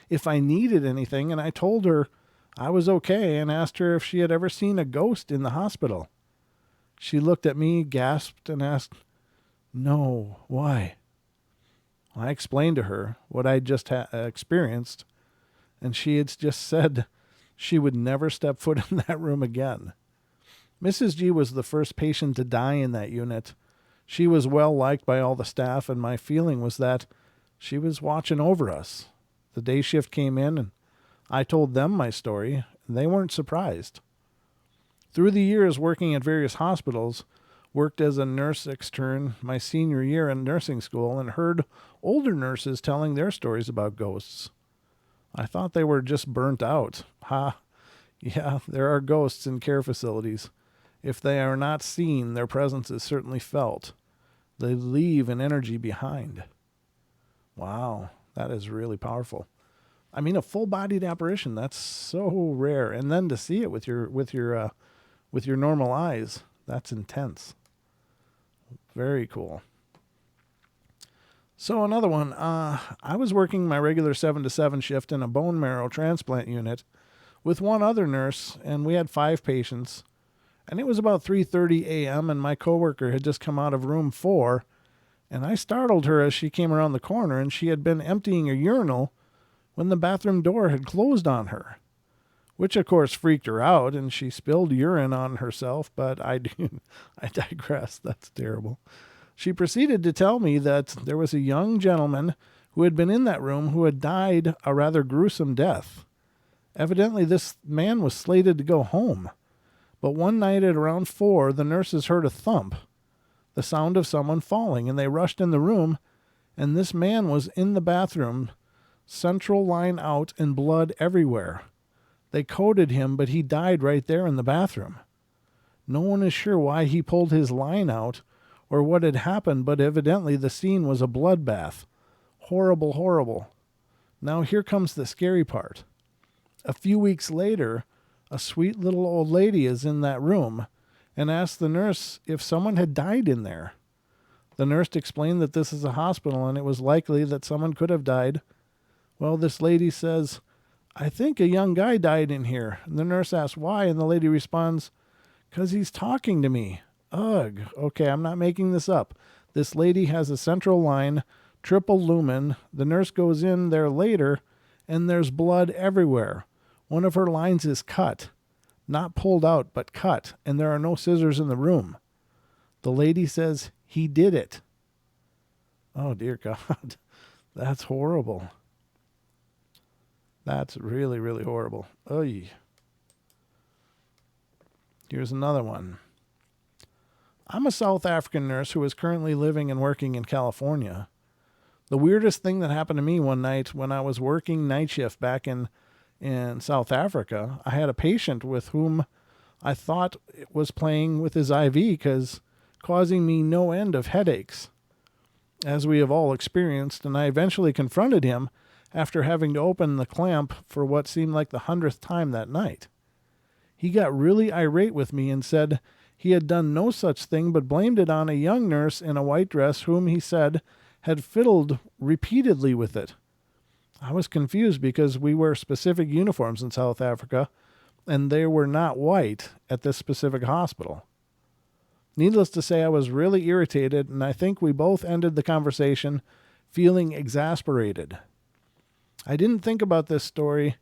if I needed anything, and I told her I was okay and asked her if she had ever seen a ghost in the hospital. She looked at me, gasped, and asked, "No, why?" I explained to her what I'd just experienced, and she had just said she would never step foot in that room again. Mrs. G was the first patient to die in that unit. She was well liked by all the staff, and my feeling was that she was watching over us. The day shift came in, and I told them my story, and they weren't surprised. Through the years working at various hospitals, worked as a nurse extern my senior year in nursing school, and heard older nurses telling their stories about ghosts. I thought they were just burnt out. Yeah, there are ghosts in care facilities. If they are not seen, their presence is certainly felt. They leave an energy behind. Wow, that is really powerful. I mean, a full-bodied apparition, that's so rare. And then to see it with your with your normal eyes. That's intense. Very cool. So another one, I was working my regular 7 to 7 shift in a bone marrow transplant unit with one other nurse, and we had 5 patients. And it was about 3:30 a.m., and my coworker had just come out of room 4, and I startled her as she came around the corner, and she had been emptying a urinal when the bathroom door had closed on her, which of course freaked her out, and she spilled urine on herself, but I digress. That's terrible. She proceeded to tell me that there was a young gentleman who had been in that room who had died a rather gruesome death. Evidently, this man was slated to go home. But one night at around 4, the nurses heard a thump, the sound of someone falling, and they rushed in the room, and this man was in the bathroom, central line out and blood everywhere. They coded him, but he died right there in the bathroom. No one is sure why he pulled his line out or what had happened, but evidently the scene was a bloodbath. Horrible, horrible. Now here comes the scary part. A few weeks later, a sweet little old lady is in that room and asked the nurse if someone had died in there. The nurse explained that this is a hospital and it was likely that someone could have died. Well, this lady says, "I think a young guy died in here." And the nurse asks why, and the lady responds, "'Cause he's talking to me." Ugh. Okay, I'm not making this up. This lady has a central line, triple lumen. The nurse goes in there later, and there's blood everywhere. One of her lines is cut. Not pulled out, but cut, and there are no scissors in the room. The lady says he did it. Oh, dear God. That's horrible. That's really, really horrible. Oy. Here's another one. I'm a South African nurse who is currently living and working in California. The weirdest thing that happened to me one night when I was working night shift back in South Africa, I had a patient with whom I thought was playing with his IV causing me no end of headaches, as we have all experienced, and I eventually confronted him after having to open the clamp for what seemed like the 100th time that night. He got really irate with me and said he had done no such thing but blamed it on a young nurse in a white dress whom he said had fiddled repeatedly with it. I was confused because we wear specific uniforms in South Africa, and they were not white at this specific hospital. Needless to say, I was really irritated, and I think we both ended the conversation feeling exasperated. I didn't think about his story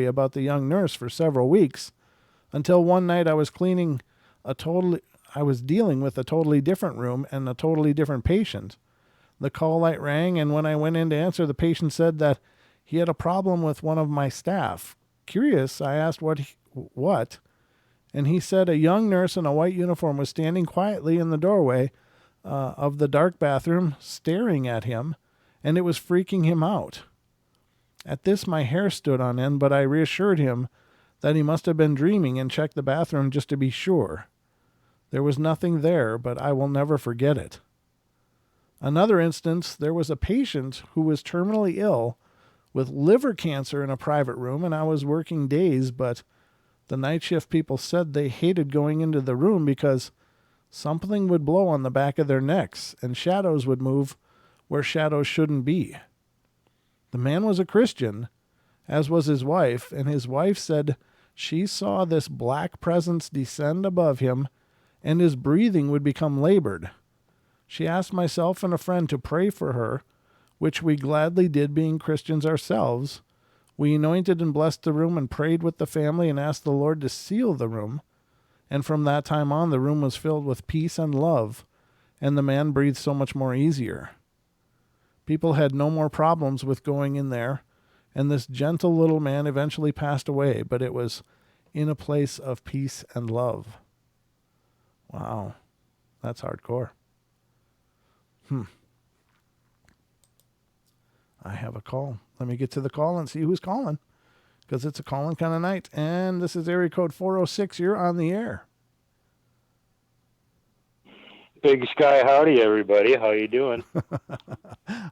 about the young nurse for several weeks, until one night I was dealing with a totally different room and a totally different patient. The call light rang, and when I went in to answer, the patient said that he had a problem with one of my staff. Curious, I asked what, and he said a young nurse in a white uniform was standing quietly in the doorway of the dark bathroom, staring at him, and it was freaking him out. At this, my hair stood on end, but I reassured him that he must have been dreaming and checked the bathroom just to be sure. There was nothing there, but I will never forget it. Another instance, there was a patient who was terminally ill with liver cancer in a private room, and I was working days, but the night shift people said they hated going into the room because something would blow on the back of their necks and shadows would move where shadows shouldn't be. The man was a Christian, as was his wife, and his wife said she saw this black presence descend above him and his breathing would become labored. She asked myself and a friend to pray for her, which we gladly did, being Christians ourselves. We anointed and blessed the room and prayed with the family and asked the Lord to seal the room. And from that time on, the room was filled with peace and love, and the man breathed so much more easier. People had no more problems with going in there, and this gentle little man eventually passed away, but it was in a place of peace and love. Wow, that's hardcore. I have a call. Let me get to the call and see who's calling, because it's a calling kind of night. And this is area code 406. You're on the air. Big Sky, howdy, everybody. How you doing?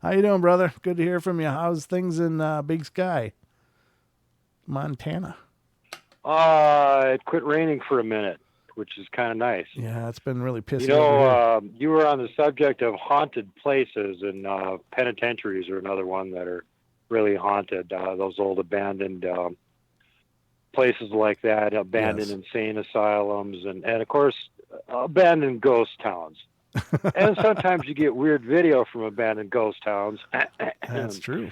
How you doing, brother? Good to hear from you. How's things in Big Sky, Montana? It quit raining for a minute. which is kind of nice. Yeah, it's been really pissy You know, over here. you were on the subject of haunted places, and penitentiaries are another one that are really haunted. Those old abandoned places like that, abandoned insane asylums, and of course, abandoned ghost towns. And sometimes you get weird video from abandoned ghost towns. That's true.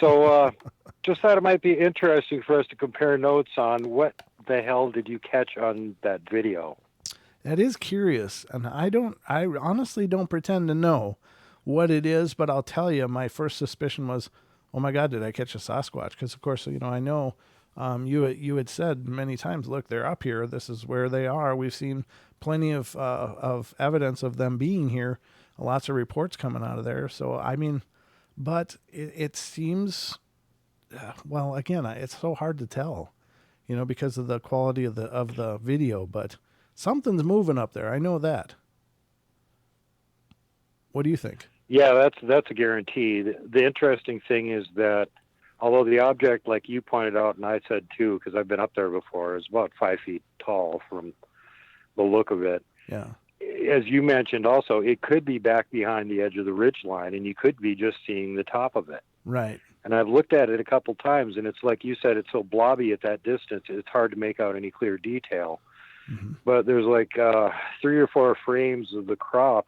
So just thought it might be interesting for us to compare notes on what the hell did you catch on that video. That is curious, and I honestly don't pretend to know what it is, but I'll tell you, my first suspicion was, oh my God, did I catch a Sasquatch? Because of course, I know you had said many times, look, they're up here. This is where they are. We've seen plenty of evidence of them being here. Lots of reports coming out of there. So I mean, but it seems, well, again, it's so hard to tell, because of the quality of the video. But something's moving up there. I know that. What do you think? Yeah, that's a guarantee. The interesting thing is that although the object, like you pointed out, and I said too, because I've been up there before, is about 5 feet tall from the look of it. Yeah. As you mentioned also, it could be back behind the edge of the ridge line, and you could be just seeing the top of it. Right. And I've looked at it a couple times, and it's like you said, it's so blobby at that distance, it's hard to make out any clear detail. Mm-hmm. But there's like 3 or 4 frames of the crop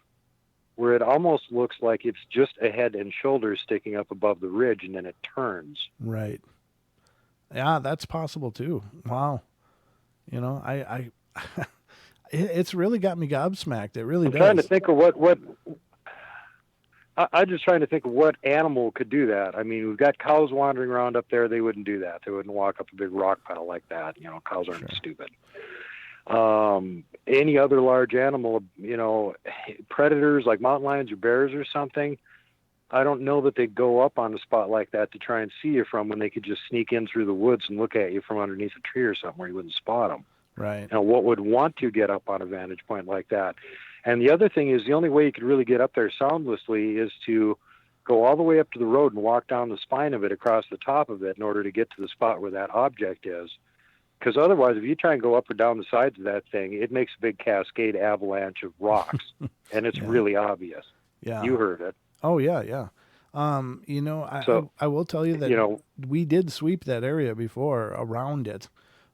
where it almost looks like it's just a head and shoulders sticking up above the ridge, and then it turns. Right. Yeah, that's possible too. Wow. I it's really got me gobsmacked. It really does. I'm trying to think of what I'm just trying to think of what animal could do that. I mean, we've got cows wandering around up there. They wouldn't do that. They wouldn't walk up a big rock pile like that. Cows aren't stupid. Any other large animal, predators like mountain lions or bears or something, I don't know that they'd go up on a spot like that to try and see you from when they could just sneak in through the woods and look at you from underneath a tree or something where you wouldn't spot them. Right. What would want to get up on a vantage point like that? And the other thing is the only way you could really get up there soundlessly is to go all the way up to the road and walk down the spine of it across the top of it in order to get to the spot where that object is. Because otherwise, if you try and go up or down the sides of that thing, it makes a big cascade avalanche of rocks, and it's really obvious. Yeah. You heard it. Oh, yeah, yeah. I will tell you that we did sweep that area before around it.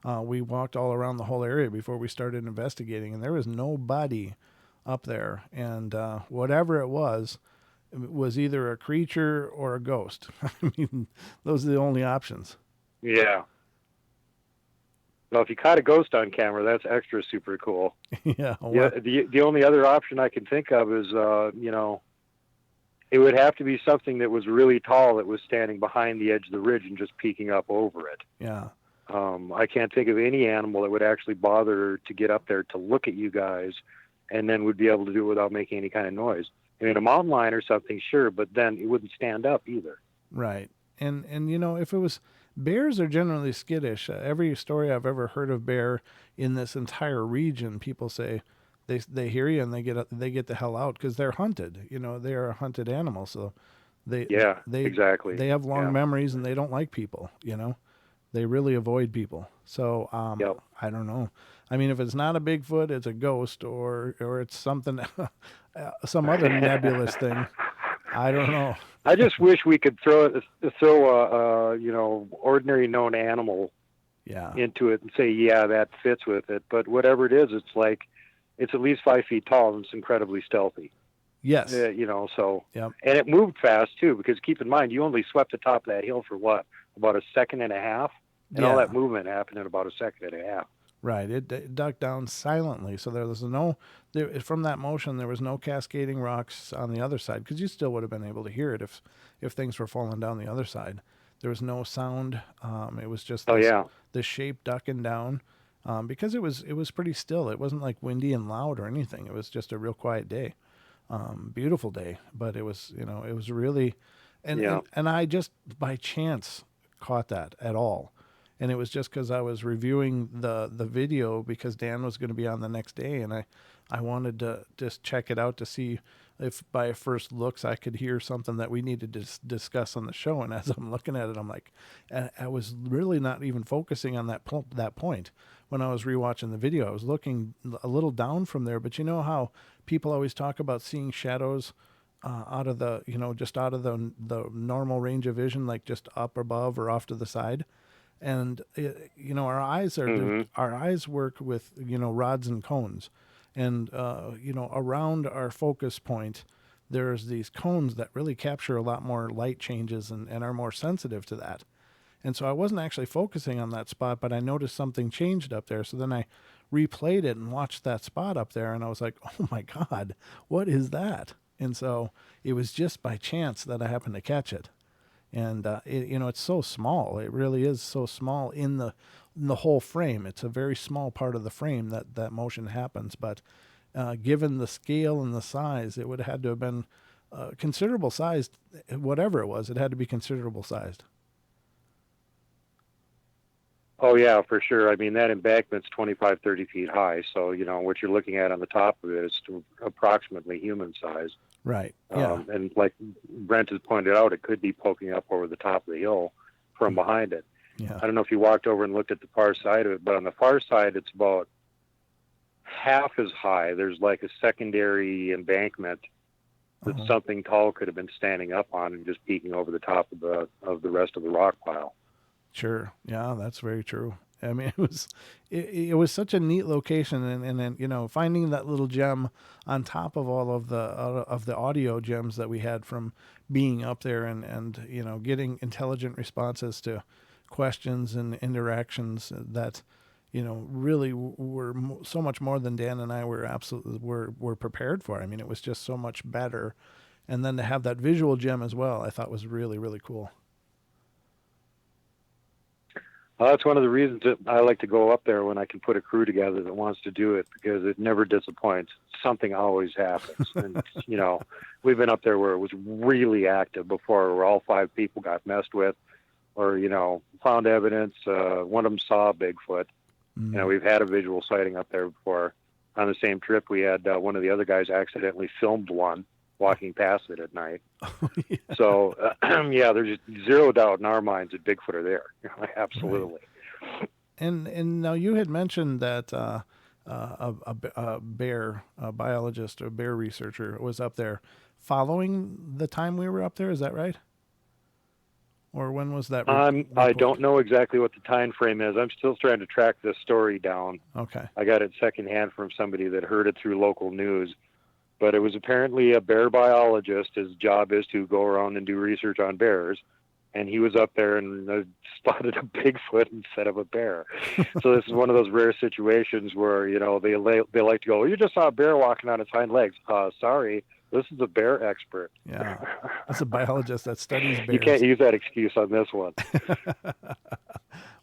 We walked all around the whole area before we started investigating, and there was nobody up there. And whatever it was either a creature or a ghost. I mean, those are the only options. Yeah. Well, if you caught a ghost on camera, that's extra super cool. Yeah. Yeah. The only other option I can think of is, it would have to be something that was really tall that was standing behind the edge of the ridge and just peeking up over it. Yeah. I can't think of any animal that would actually bother to get up there to look at you guys and then would be able to do it without making any kind of noise. I mean, a mountain lion or something, sure, but then it wouldn't stand up either. Right. And if it was, bears are generally skittish. Every story I've ever heard of bear in this entire region, people say they hear you and they get the hell out because they're hunted. They are a hunted animal, so they exactly. They have long memories and they don't like people. They really avoid people. So I don't know. I mean, if it's not a Bigfoot, it's a ghost or it's something, some other nebulous thing. I don't know. I just wish we could throw a ordinary known animal into it and say, yeah, that fits with it. But whatever it is, it's at least 5 feet tall and it's incredibly stealthy. Yes. And it moved fast too, because keep in mind, you only swept the top of that hill for about a second and a half. And all that movement happened in about a second and a half. Right. It ducked down silently. So there was from that motion, there was no cascading rocks on the other side, because you still would have been able to hear it if things were falling down the other side. There was no sound. It was just the shape ducking down, because it was pretty still. It wasn't like windy and loud or anything. It was just a real quiet day. Beautiful day, but it was really, and I just by chance caught that at all. And it was just because I was reviewing the video because Dan was going to be on the next day, and I wanted to just check it out to see if by first looks I could hear something that we needed to discuss on the show. And as I'm looking at it, I'm like, I was really not even focusing on that point when I was rewatching the video. I was looking a little down from there, but you know how people always talk about seeing shadows out of the, just out of the normal range of vision, like just up above or off to the side. And our eyes our eyes work with rods and cones, and around our focus point there's these cones that really capture a lot more light changes and are more sensitive to that. And so I wasn't actually focusing on that spot, but I noticed something changed up there. So then I replayed it and watched that spot up there, and I was like, oh my God, what is that? And so it was just by chance that I happened to catch it. And it's so small. It really is so small in the whole frame. It's a very small part of the frame that motion happens. But given the scale and the size, it would have had to have been considerable sized. Whatever it was, it had to be considerable sized. Oh yeah, for sure. I mean, that embankment's 25, 30 feet high. So, what you're looking at on the top of it is approximately human size. Right. Yeah. And like Brent has pointed out, it could be poking up over the top of the hill from behind it. Yeah. I don't know if you walked over and looked at the far side of it, but on the far side, it's about half as high. There's like a secondary embankment that something tall could have been standing up on and just peeking over the top of the rest of the rock pile. Sure. Yeah, that's very true. I mean, it was such a neat location, and then finding that little gem on top of all of the audio gems that we had from being up there, and getting intelligent responses to questions and interactions that really were so much more than Dan and I were prepared for. I mean, it was just so much better, and then to have that visual gem as well, I thought was really, really cool. Well, that's one of the reasons that I like to go up there when I can put a crew together that wants to do it, because it never disappoints. Something always happens. And, we've been up there where it was really active before, where all 5 people got messed with or, found evidence. One of them saw Bigfoot. We've had a visual sighting up there before. On the same trip, we had one of the other guys accidentally filmed one walking past it at night. Yeah. So, there's zero doubt in our minds that Bigfoot are there. Absolutely. Right. And now you had mentioned that a bear, a biologist, a bear researcher was up there following the time we were up there. Is that right? Or when was that? I don't know exactly what the time frame is. I'm still trying to track this story down. Okay. I got it secondhand from somebody that heard it through local news. But it was apparently a bear biologist. His job is to go around and do research on bears. And he was up there and spotted a Bigfoot instead of a bear. So this is one of those rare situations where, they like to go, you just saw a bear walking on its hind legs. Sorry, this is a bear expert. Yeah, that's a biologist that studies bears. You can't use that excuse on this one.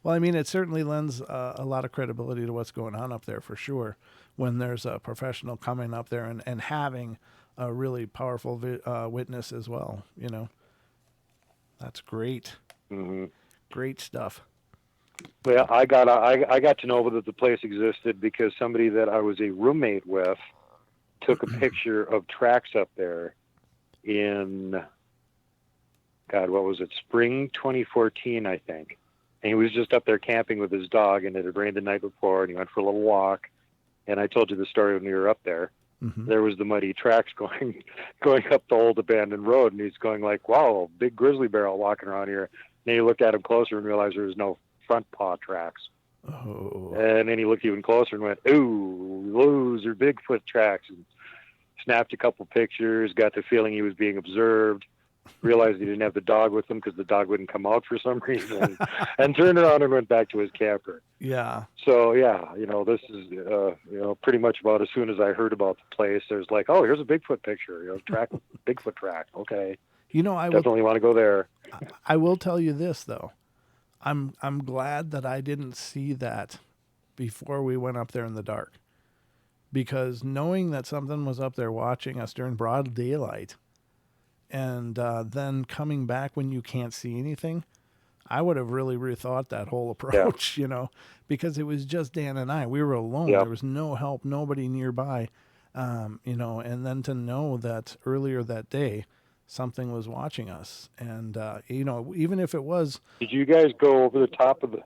Well, I mean, it certainly lends a lot of credibility to what's going on up there for sure, when there's a professional coming up there and having a really powerful witness as well. That's great. Mm-hmm. Great stuff. Well, I got to know that the place existed because somebody that I was a roommate with took a picture of tracks up there in, God, what was it? Spring 2014, I think. And he was just up there camping with his dog, and it had rained the night before, and he went for a little walk. And I told you the story when we were up there. Mm-hmm. There was the muddy tracks going up the old abandoned road, and he's going like, wow, big grizzly bear walking around here. And then he looked at him closer and realized there was no front paw tracks. Oh. And then he looked even closer and went, ooh, those are Bigfoot tracks. And snapped a couple pictures, got the feeling he was being observed, realized he didn't have the dog with him because the dog wouldn't come out for some reason, and turned around and went back to his camper. Yeah. So, this is, pretty much about as soon as I heard about the place, there's like, oh, here's a Bigfoot picture, Bigfoot track. Okay. I definitely want to go there. I will tell you this, though. I'm glad that I didn't see that before we went up there in the dark, because knowing that something was up there watching us during broad daylight, and then coming back when you can't see anything, I would have really rethought that whole approach, because it was just Dan and I. We were alone. Yep. There was no help, nobody nearby. And then to know that earlier that day something was watching us, and even if it was. Did you guys go over the top of the?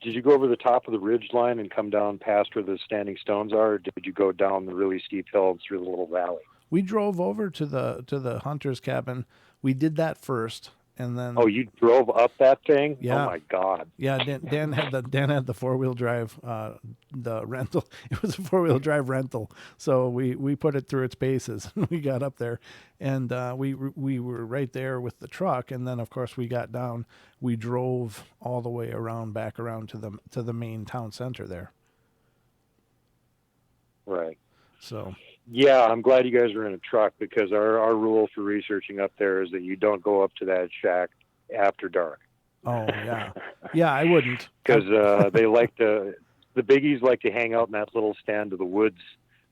Did you go over the top of the ridge line and come down past where the standing stones are, or did you go down the really steep hill and through the little valley? We drove over to the hunter's cabin. We did that first, and then. Oh, you drove up that thing? Yeah. Oh my God. Yeah, Dan had the 4-wheel drive, the rental. It was a 4-wheel drive rental, so we put it through its paces. And we got up there, and we were right there with the truck. And then of course we got down. We drove all the way back around to the main town center there. Right. So. Yeah, I'm glad you guys are in a truck, because our rule for researching up there is that you don't go up to that shack after dark. Oh yeah, yeah, I wouldn't, because they the biggies like to hang out in that little stand of the woods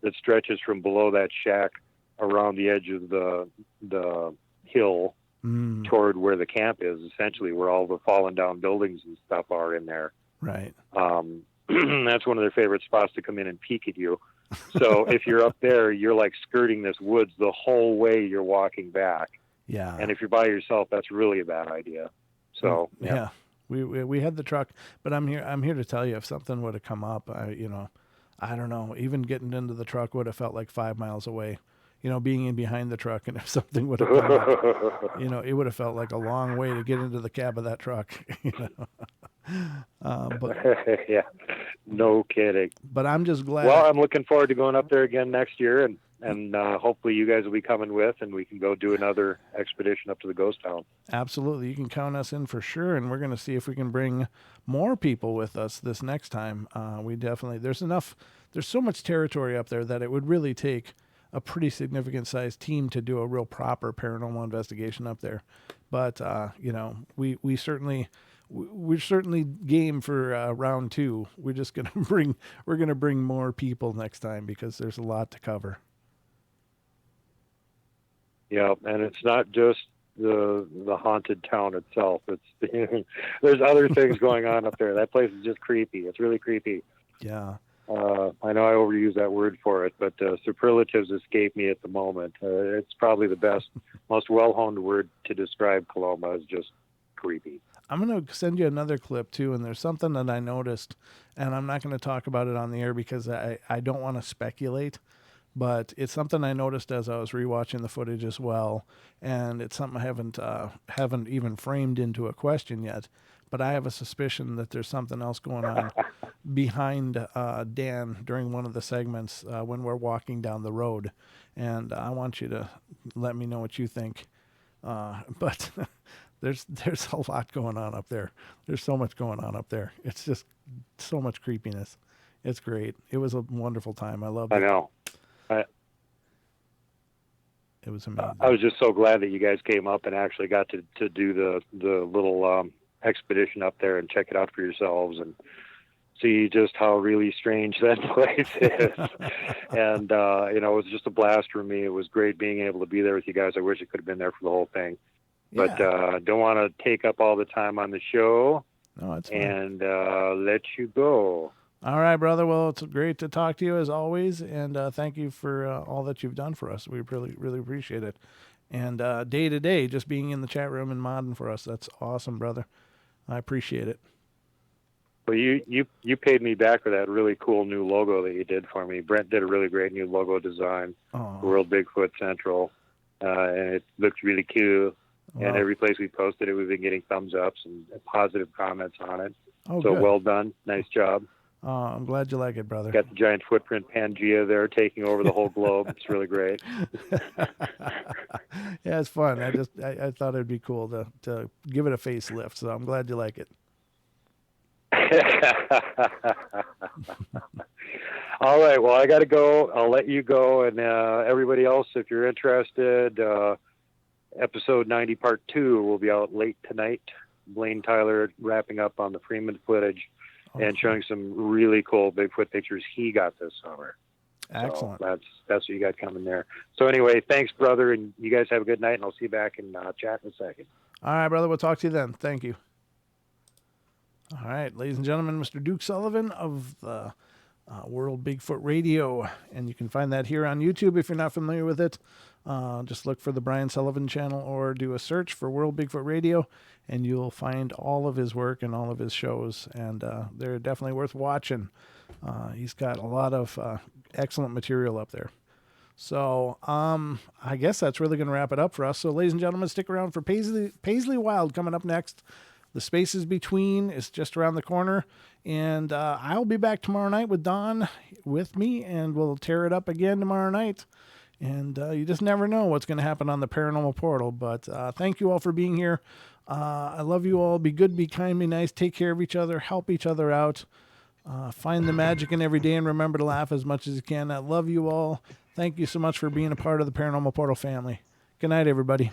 that stretches from below that shack around the edge of the hill toward where the camp is, essentially where all the fallen down buildings and stuff are in there. Right. That's one of their favorite spots to come in and peek at you. So if you're up there, you're like skirting this woods the whole way you're walking back. Yeah. And if you're by yourself, that's really a bad idea. So yeah. We had the truck, but I'm here to tell you, if something would have come up, I don't know, even getting into the truck would have felt like 5 miles away. Being in behind the truck, and if something would have come up, it would have felt like a long way to get into the cab of that truck. But yeah, no kidding. But I'm just glad. Well, I'm looking forward to going up there again next year, and hopefully you guys will be coming with, and we can go do another expedition up to the ghost town. Absolutely, you can count us in for sure, and we're going to see if we can bring more people with us this next time. We definitely there's so much territory up there that it would really take a pretty significant sized team to do a real proper paranormal investigation up there. But we're certainly game for round 2. We're just gonna bring more people next time, because there's a lot to cover. Yeah, and it's not just the haunted town itself. It's there's other things going on up there. That place is just creepy. It's really creepy. Yeah. I know I overuse that word for it, but superlatives escape me at the moment. It's probably the best, most well-honed word to describe Coloma, is just creepy. I'm going to send you another clip too, and there's something that I noticed, and I'm not going to talk about it on the air because I don't want to speculate, but it's something I noticed as I was rewatching the footage as well, and it's something I haven't even framed into a question yet, but I have a suspicion that there's something else going on behind Dan during one of the segments when we're walking down the road, and I want you to let me know what you think. But there's a lot going on up there. There's so much going on up there. It's just so much creepiness. It's great. It was a wonderful time. I loved it. I know. It was amazing. I was just so glad that you guys came up and actually got to do the little expedition up there and check it out for yourselves and see just how really strange that place is. And it was just a blast for me. It was great being able to be there with you guys. I wish I could have been there for the whole thing. But don't want to take up all the time on the show. No, it's fine. And let you go. All right, brother. Well, it's great to talk to you as always, and thank you for all that you've done for us. We really, really appreciate it. And day to day, just being in the chat room and modding for us, that's awesome, brother. I appreciate it. Well, you paid me back for that really cool new logo that you did for me. Brent did a really great new logo design, World Bigfoot Central, and it looks really cool. Wow. And every place we posted it, we've been getting thumbs ups and positive comments on it. Oh, so good. Well done. Nice job. I'm glad you like it, brother. Got the giant footprint Pangea there taking over the whole globe. It's really great. Yeah, it's fun. I thought it'd be cool to give it a facelift, so I'm glad you like it. All right. Well, I got to go. I'll let you go. And everybody else, if you're interested, episode 90 part 2 will be out late tonight. Blaine Tyler wrapping up on the Freeman footage and showing some really cool Bigfoot pictures he got this summer. Excellent. So that's what you got coming there. So anyway, thanks, brother, and you guys have a good night, and I'll see you back in chat in a second. All right, brother. We'll talk to you then. Thank you. All right, ladies and gentlemen, Mr. Duke Sullivan of the World Bigfoot Radio, and you can find that here on YouTube if you're not familiar with it. Just look for the Brian Sullivan channel or do a search for World Bigfoot Radio, and you'll find all of his work and all of his shows, and they're definitely worth watching. He's got a lot of excellent material up there. So I guess that's really going to wrap it up for us. So, ladies and gentlemen, stick around for Paisley Wild coming up next. The Spaces Between is just around the corner. And I'll be back tomorrow night with Don with me, and we'll tear it up again tomorrow night. And you just never know what's going to happen on the Paranormal Portal. But thank you all for being here. I love you all. Be good, be kind, be nice. Take care of each other. Help each other out. Find the magic in every day, and remember to laugh as much as you can. I love you all. Thank you so much for being a part of the Paranormal Portal family. Good night, everybody.